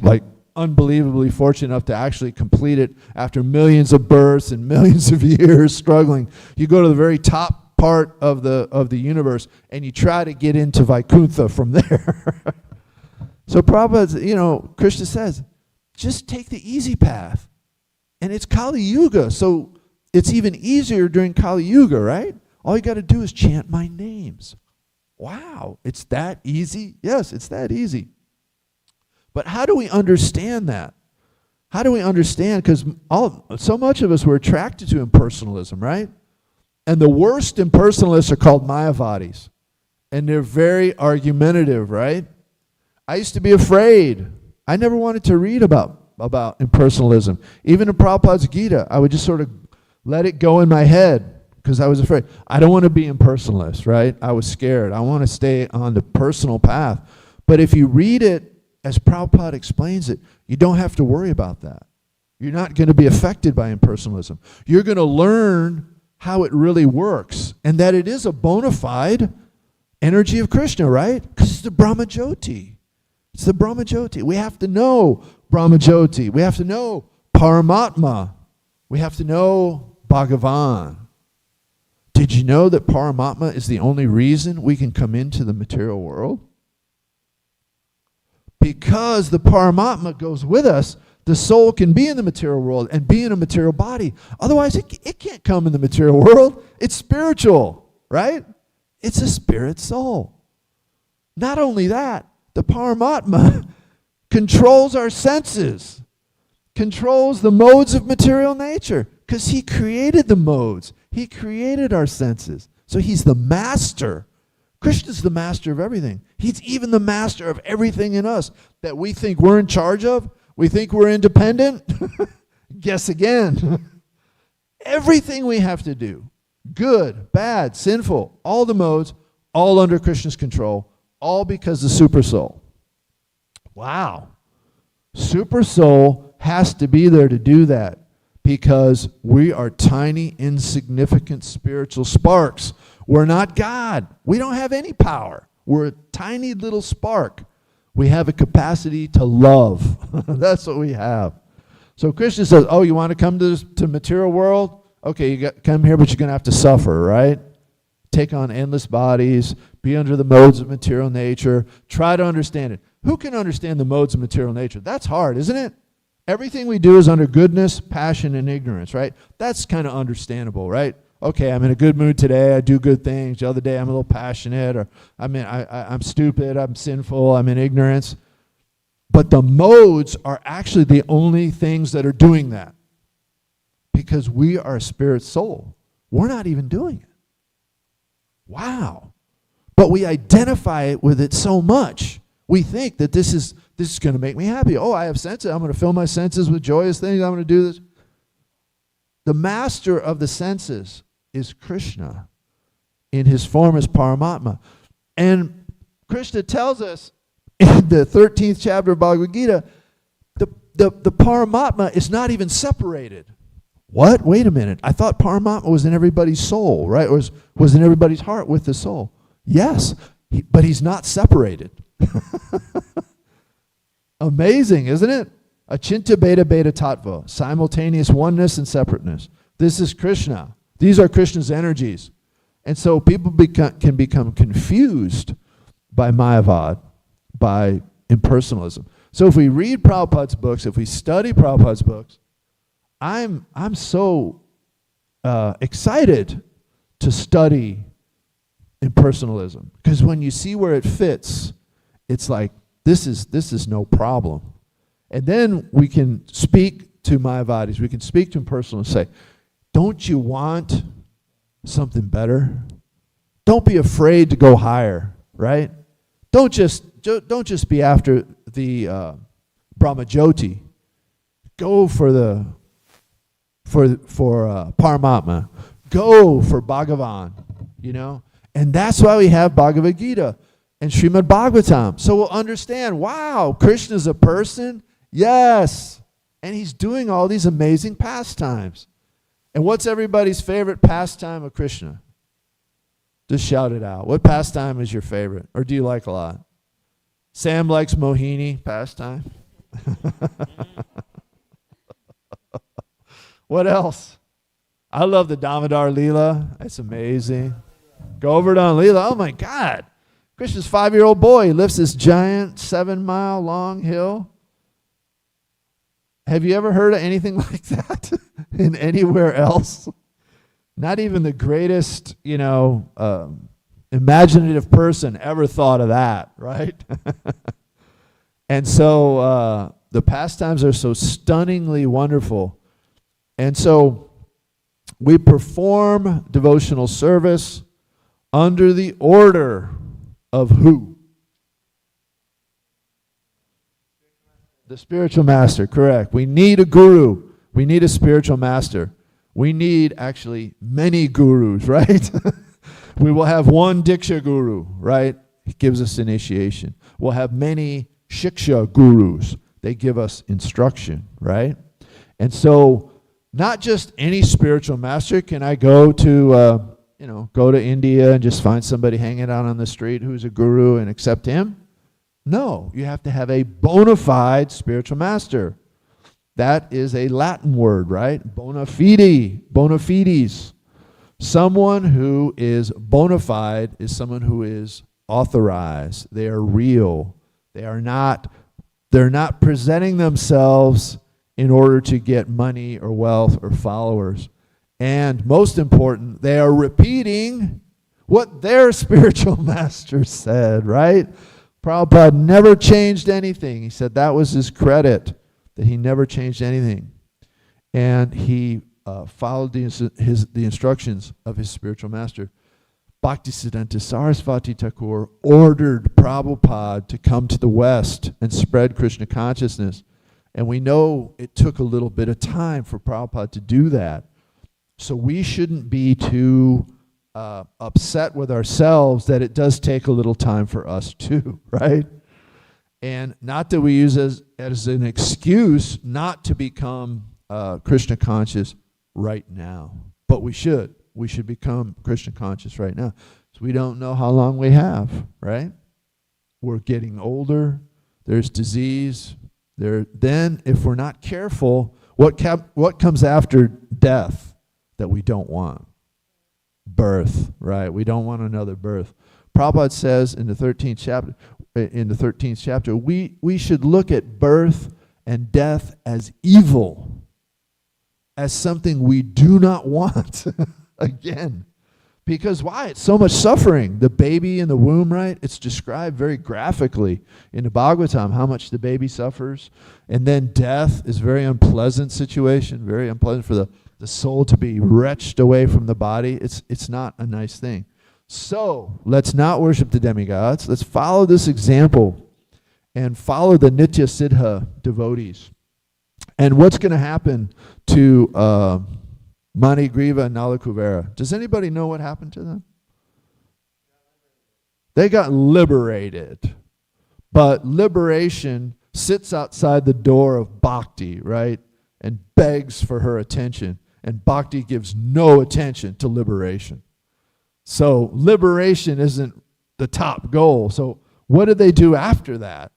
like unbelievably fortunate enough to actually complete it after millions of births and millions of years struggling, you go to the very top part of the universe and you try to get into Vaikuntha from there. So Prabhupada, Krishna says, just take the easy path. And it's Kali Yuga, so it's even easier during Kali Yuga, right? All you got to do is chant my names. Wow, it's that easy? Yes, it's that easy. But how do we understand that? How do we understand? Because so much of us were attracted to impersonalism, right? And the worst impersonalists are called Mayavadis. And they're very argumentative, right? I used to be afraid. I never wanted to read about impersonalism. Even in Prabhupada's Gita, I would just sort of let it go in my head because I was afraid. I don't want to be impersonalist, right? I was scared. I want to stay on the personal path. But if you read it as Prabhupada explains it, you don't have to worry about that. You're not going to be affected by impersonalism. You're going to learn how it really works and that it is a bona fide energy of Krishna, right? Because it's the Brahmajyoti. It's the Brahmajyoti. We have to know Brahmajyoti. We have to know Paramatma. We have to know Bhagavan. Did you know that Paramatma is the only reason we can come into the material world? Because the Paramatma goes with us, the soul can be in the material world and be in a material body. Otherwise, it can't come in the material world. It's spiritual, right? It's a spirit soul. Not only that, the Paramatma controls our senses, controls the modes of material nature, because he created the modes. He created our senses. So he's the master. Krishna's the master of everything. He's even the master of everything in us that we think we're in charge of. We think we're independent. Guess again. Everything we have to do, good, bad, sinful, all the modes, all under Krishna's control, All because of super soul. Wow. Super soul has to be there to do that because we are tiny, insignificant spiritual sparks. We're not God. We don't have any power. We're a tiny little spark. We have a capacity to love. That's what we have. So Krishna says, oh, you want to come to the material world? Okay, you come here, but you're going to have to suffer, right? Take on endless bodies, be under the modes of material nature, try to understand it. Who can understand the modes of material nature? That's hard, isn't it? Everything we do is under goodness, passion, and ignorance, right? That's kind of understandable, right? Okay, I'm in a good mood today, I do good things. The other day I'm a little passionate, or I'm stupid, I'm sinful, I'm in ignorance. But the modes are actually the only things that are doing that. Because we are a spirit soul. We're not even doing it. Wow. But we identify it with it so much. We think that this is going to make me happy. Oh, I have senses. I'm going to fill my senses with joyous things. I'm going to do this. The master of the senses is Krishna in his form as Paramatma. And Krishna tells us in the 13th chapter of Bhagavad Gita, the Paramatma is not even separated. What? Wait a minute. I thought Paramatma was in everybody's soul, right? Was in everybody's heart with the soul. Yes, but he's not separated. Amazing, isn't it? Achinta beta beta tattva, simultaneous oneness and separateness. This is Krishna. These are Krishna's energies. And so people can become confused by Mayavad, by impersonalism. So if we read Prabhupada's books, if we study Prabhupada's books, I'm so excited to study impersonalism, because when you see where it fits, it's like this is no problem. And then we can speak to Mayavadis, we can speak to impersonalists and say, don't you want something better? Don't be afraid to go higher, right? Don't just be after the Brahmajyoti. Go for Paramatma. Go for Bhagavan, you know? And that's why we have Bhagavad Gita and Srimad Bhagavatam. So we'll understand, wow, Krishna's a person? Yes. And he's doing all these amazing pastimes. And what's everybody's favorite pastime of Krishna? Just shout it out. What pastime is your favorite? Or do you like a lot? Sam likes Mohini pastime. What else? I love the Damodar Leela. It's amazing. Govardhan Leela. Oh my God. Krishna's 5-year-old boy. He lifts this giant 7-mile long hill. Have you ever heard of anything like that in anywhere else? Not even the greatest, imaginative person ever thought of that, right? And so the pastimes are so stunningly wonderful. And so we perform devotional service under the order of who? The spiritual master, correct. We need a guru. We need a spiritual master. We need actually many gurus, right? We will have one Diksha guru, right? He gives us initiation. We'll have many Shiksha gurus. They give us instruction, right? And so not just any spiritual master. Can I go to, go to India and just find somebody hanging out on the street who's a guru and accept him? No, you have to have a bona fide spiritual master. That is a Latin word, right? Bona fide, bona fides. Someone who is bona fide is someone who is authorized. They are real. They're not presenting themselves in order to get money or wealth or followers. And most important, they are repeating what their spiritual master said, right? Prabhupada never changed anything. He said that was his credit, that he never changed anything. And he followed the instructions of his spiritual master. Bhaktisiddhanta Sarasvati Thakur ordered Prabhupada to come to the West and spread Krishna consciousness. And we know it took a little bit of time for Prabhupada to do that. So we shouldn't be too upset with ourselves that it does take a little time for us too, right? And not that we use it as an excuse not to become Krishna conscious right now, but we should. We should become Krishna conscious right now. So we don't know how long we have, right? We're getting older. There's disease. Then, if we're not careful, what comes after death that we don't want? Birth, right? We don't want another birth. Prabhupada says in the 13th chapter, we should look at birth and death as evil, as something we do not want again. Because why? It's so much suffering. The baby in the womb, right? It's described very graphically in the Bhagavatam how much the baby suffers. And then death is a very unpleasant situation, very unpleasant for the soul to be wrenched away from the body. It's not a nice thing. So let's not worship the demigods. Let's follow this example and follow the Nitya Siddha devotees. And what's going to happen to Manigriva and Nalakuvera? Does anybody know what happened to them? They got liberated. But liberation sits outside the door of Bhakti, right? And begs for her attention. And Bhakti gives no attention to liberation. So liberation isn't the top goal. So what did they do after that?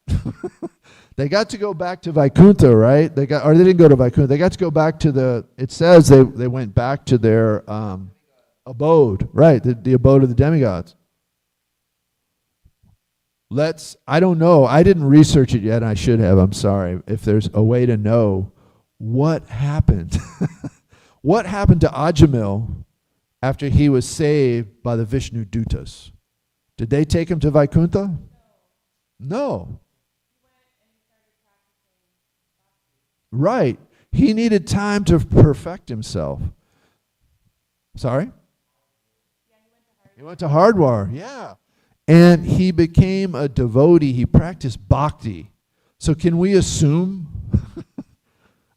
They got to go back to Vaikuntha, right? They didn't go to Vaikuntha. They got to go back to it says they went back to their abode, right? The abode of the demigods. I don't know. I didn't research it yet. I should have. I'm sorry. If there's a way to know what happened. What happened to Ajamil after he was saved by the Vishnu Dutas? Did they take him to Vaikuntha? No. Right. He needed time to perfect himself. Sorry? He went to Hardwar. Yeah. And he became a devotee. He practiced bhakti. So can we assume?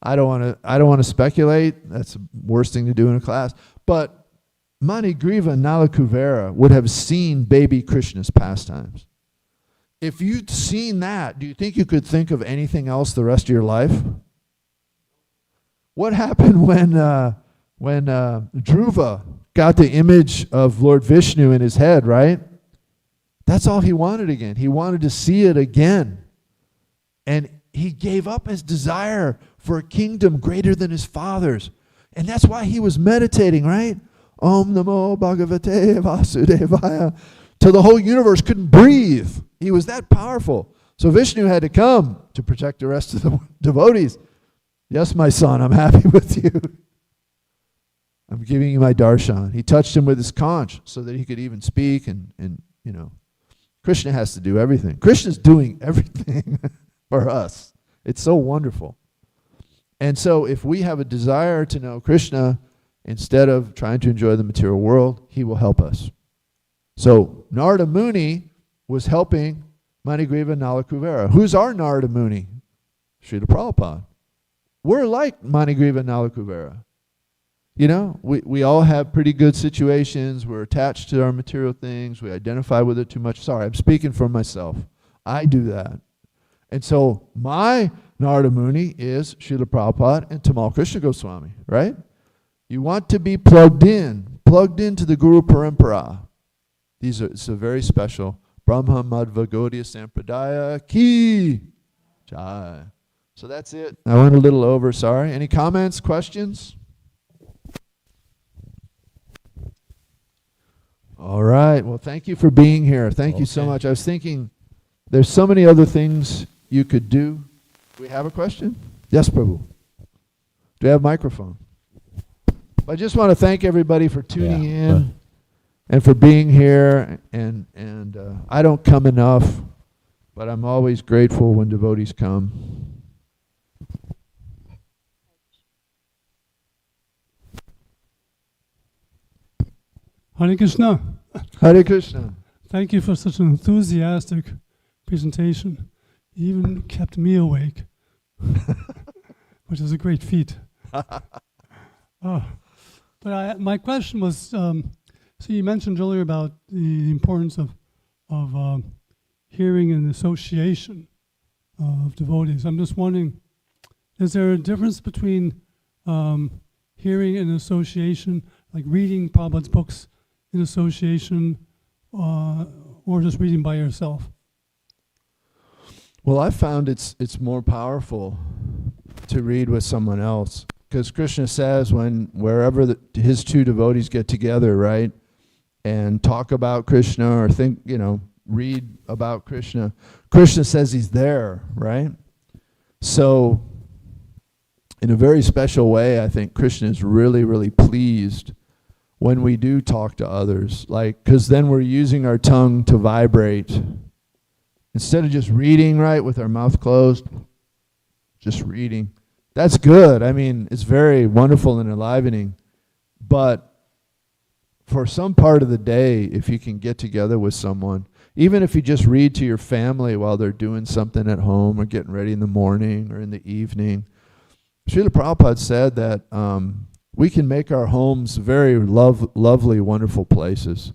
I don't want to speculate. That's the worst thing to do in a class. But Manigriva and Nalakuvera would have seen baby Krishna's pastimes. If you'd seen that, do you think you could think of anything else the rest of your life? What happened when Dhruva got the image of Lord Vishnu in his head, right? That's all he wanted again. He wanted to see it again. And he gave up his desire for a kingdom greater than his father's. And that's why he was meditating, right? Om Namo Bhagavate Vasudevaya. Till the whole universe couldn't breathe. He was that powerful. So Vishnu had to come to protect the rest of the devotees. Yes, my son, I'm happy with you. I'm giving you my darshan. He touched him with his conch so that he could even speak and you know. Krishna has to do everything. Krishna's doing everything for us. It's so wonderful. And so if we have a desire to know Krishna, instead of trying to enjoy the material world, he will help us. So Narada Muni was helping Manigriva Nalakuvera. Who's our Narada Muni? Srila Prabhupada. We're like Manigriva Nalakuvera. You know, we all have pretty good situations. We're attached to our material things. We identify with it too much. Sorry, I'm speaking for myself. I do that. And so my Narada Muni is Srila Prabhupada and Tamal Krishna Goswami, right? You want to be plugged into the Guru Parampara. It's a very special Brahma Madhva Gaudiya Sampradaya Ki Jai. So that's it. I went a little over, sorry. Any comments, questions? All right. Well, thank you for being here. Thank you so much. I was thinking there's so many other things you could do. Do we have a question? Yes, Prabhu. Do we have a microphone? I just want to thank everybody for tuning in and for being here. And I don't come enough, but I'm always grateful when devotees come. Hare Krishna. Hare Krishna. Thank you for such an enthusiastic presentation. You even kept me awake, which is a great feat. But my question was, So you mentioned earlier about the importance of hearing and association of devotees. I'm just wondering, is there a difference between hearing and association, like reading Prabhupada's books in association, or just reading by yourself? Well, I found it's more powerful to read with someone else, because Krishna says wherever his two devotees get together, right, and talk about Krishna or think, read about Krishna, Krishna says he's there, right? So in a very special way, I think Krishna is really, really pleased when we do talk to others, because then we're using our tongue to vibrate. Instead of just reading, right, with our mouth closed, just reading. That's good. I mean, it's very wonderful and enlivening. But for some part of the day, if you can get together with someone, even if you just read to your family while they're doing something at home or getting ready in the morning or in the evening, Srila Prabhupada said that we can make our homes very lovely, wonderful places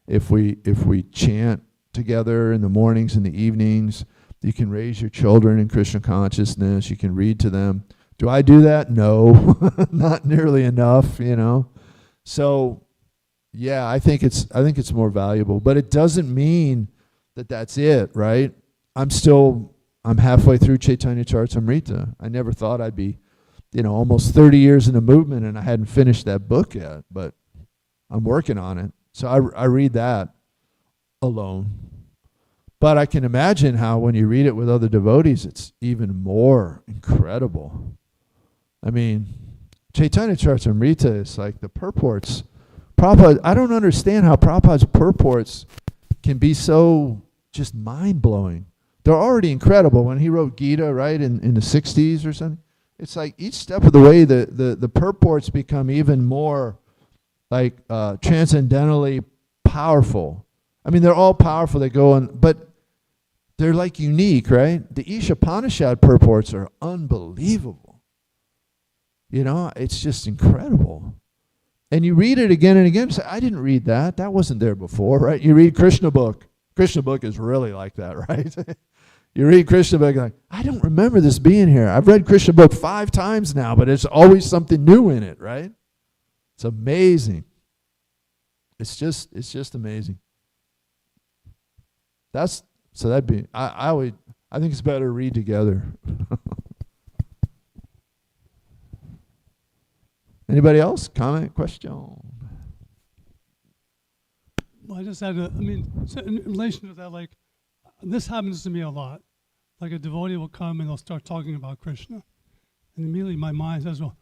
if we chant together in the mornings and the evenings. You can raise your children in Krishna consciousness. You can read to them. Do I do that? No, not nearly enough, So, yeah, I think it's more valuable, but it doesn't mean that that's it, right? I'm halfway through Chaitanya Charitamrita. I never thought I'd be, almost 30 years in the movement, and I hadn't finished that book yet, but I'm working on it. So I read that alone. But I can imagine how when you read it with other devotees, it's even more incredible. I mean, Chaitanya Charitamrita is like the purports. Prabhupada, I don't understand how Prabhupada's purports can be so just mind-blowing. They're already incredible. When he wrote Gita, right, in the 60s or something, it's like each step of the way the purports become even more like transcendentally powerful. I mean, they're all powerful. They go on, but they're like unique, right? The Ishopanishad purports are unbelievable. It's just incredible. And you read it again and again and say, I didn't read that. That wasn't there before, right? You read Krishna book. Krishna book is really like that, right? You read Krishna book like, I don't remember this being here. I've read Krishna book 5 times now, but it's always something new in it, right? It's amazing. It's just amazing. I think it's better to read together. Anybody else? Comment, question? Well, I just had so in relation to that, like, this happens to me a lot. Like a devotee will come and they'll start talking about Krishna. And immediately my mind says, well,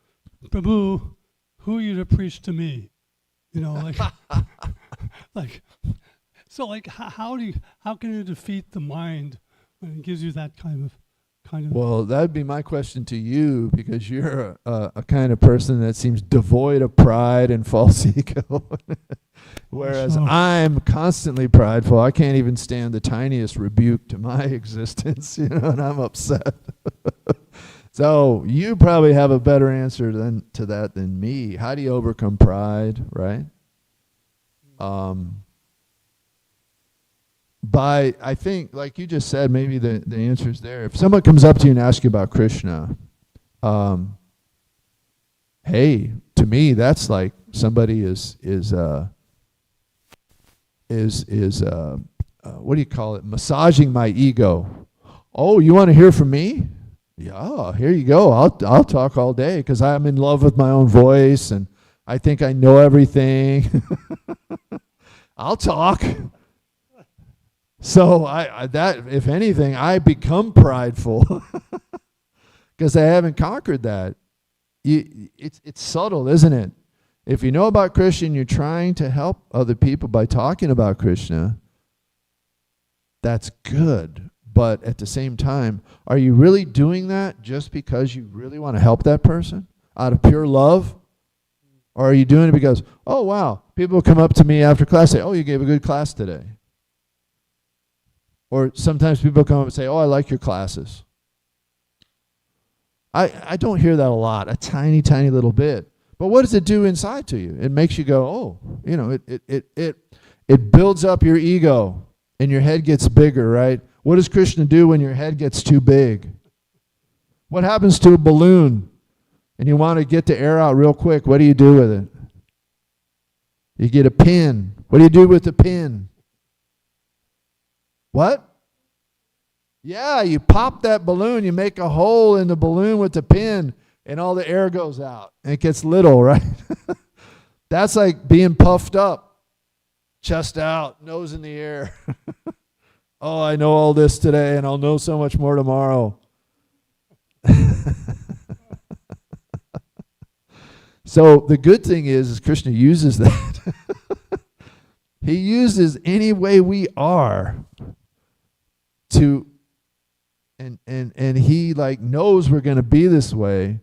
Prabhu, who are you to preach to me? So how can you defeat the mind when it gives you that kind of? Well, that'd be my question to you, because you're a kind of person that seems devoid of pride and false ego. Whereas Sure. I'm constantly prideful. I can't even stand the tiniest rebuke to my existence, and I'm upset. So you probably have a better answer to that than me. How do you overcome pride, right? I think, like you just said, maybe the answer's there. If someone comes up to you and asks you about Krishna, hey, to me, that's like somebody is what do you call it? Massaging my ego. Oh, you want to hear from me? Yeah, here you go. I'll talk all day because I'm in love with my own voice and I think I know everything. I'll talk. So that, if anything, I become prideful because I haven't conquered that. It's subtle, isn't it? If you know about Krishna and you're trying to help other people by talking about Krishna, that's good. But at the same time, are you really doing that just because you really want to help that person out of pure love? Or are you doing it because, oh, wow, people come up to me after class and say, oh, you gave a good class today. Or sometimes people come up and say, oh, I like your classes. I don't hear that a lot, a tiny, tiny little bit. But what does it do inside to you? It makes you go, oh, you know, it builds up your ego and your head gets bigger, right? What does Krishna do when your head gets too big? What happens to a balloon and you want to get the air out real quick? What do you do with it? You get a pin. What do you do with the pin? What? Yeah, you pop that balloon, you make a hole in the balloon with the pin, and all the air goes out. And it gets little, right? That's like being puffed up. Chest out, nose in the air. Oh, I know all this today, and I'll know so much more tomorrow. So the good thing is Krishna uses that. He uses any way we are to, and he like knows we're going to be this way,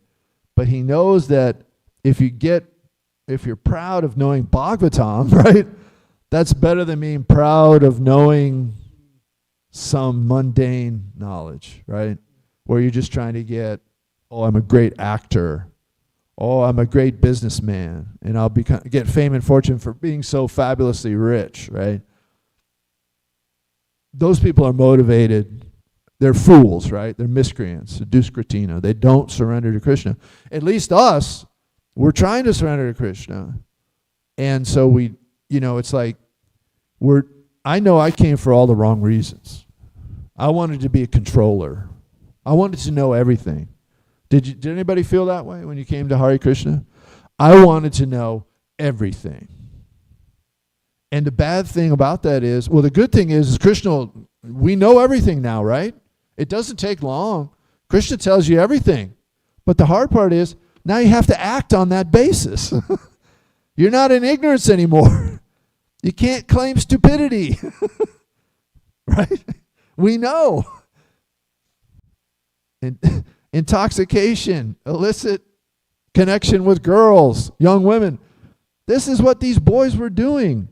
but he knows that if you're proud of knowing Bhagavatam, right, that's better than being proud of knowing some mundane knowledge, right? Where you're just trying to get, oh, I'm a great actor. Oh, I'm a great businessman, and I'll get fame and fortune for being so fabulously rich, right? Those people are motivated. They're fools, right? They're miscreants, duskritina. They don't surrender to Krishna. At least us, we're trying to surrender to Krishna. And so we, you know, it's like I know I came for all the wrong reasons. I wanted to be a controller. I wanted to know everything. Did anybody feel that way when you came to Hare Krishna? I wanted to know everything. And the bad thing about that is, well, the good thing is Krishna, we know everything now, right? It doesn't take long. Krishna tells you everything. But the hard part is, now you have to act on that basis. You're not in ignorance anymore. You can't claim stupidity. Right? We know. And intoxication, illicit connection with girls, young women. This is what these boys were doing.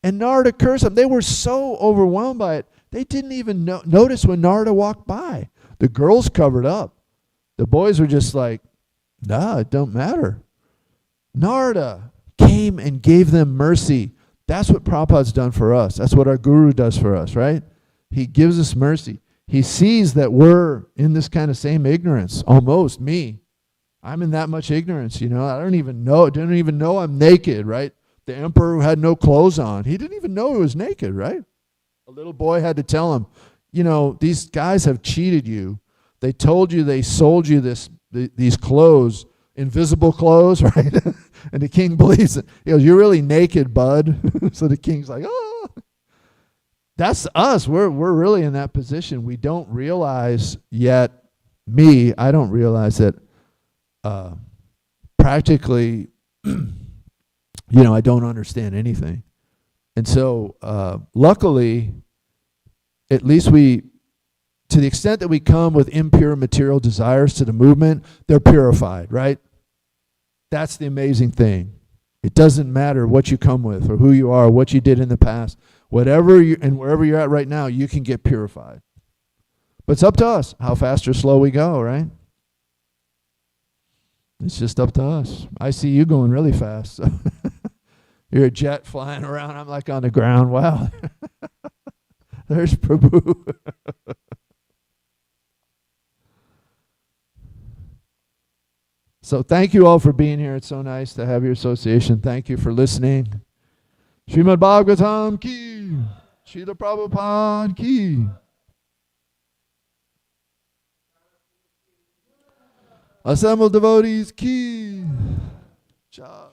And Narada cursed them. They were so overwhelmed by it, they didn't even notice when Narada walked by. The girls covered up. The boys were just like, nah, it don't matter. Narada came and gave them mercy. That's what Prabhupada's done for us. That's what our Guru does for us, right? He gives us mercy. He sees that we're in this kind of same ignorance, almost me. I'm in that much ignorance, you know. I don't even know I'm naked, right? The emperor who had no clothes on, he didn't even know he was naked, right? A little boy had to tell him, you know, these guys have cheated you. They told you they sold you these clothes, invisible clothes, right? And the king believes it. He goes, you're really naked, bud. So the king's like, oh. That's us. We're really in that position. We don't realize yet, I don't realize that practically, you know, I don't understand anything. And so luckily, at least to the extent that we come with impure material desires to the movement, they're purified, right? That's the amazing thing. It doesn't matter what you come with or who you are, what you did in the past. Whatever and wherever you're at right now, you can get purified. But it's up to us how fast or slow we go, right? It's just up to us. I see you going really fast. So you're a jet flying around. I'm like on the ground. Wow. There's Prabhu. So thank you all for being here. It's so nice to have your association. Thank you for listening. Srimad Bhagavatam ki, Srila Prabhupada ki. Assembled devotees ki. Jai.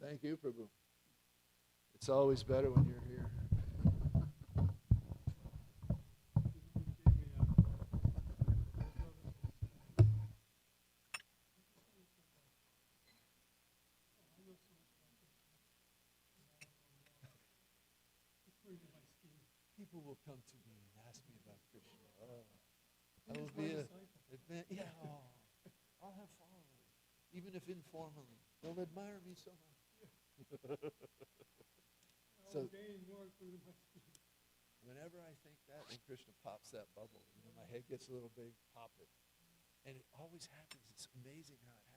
Thank you, Prabhu. It's always better when you're here. People will come to me and ask me about Krishna. Oh, I will be yeah. Oh, I'll have followers, even if informally. They'll admire me so much. So Whenever I think that, then Krishna pops that bubble. You know, my head gets a little big, pop it. And it always happens. It's amazing how it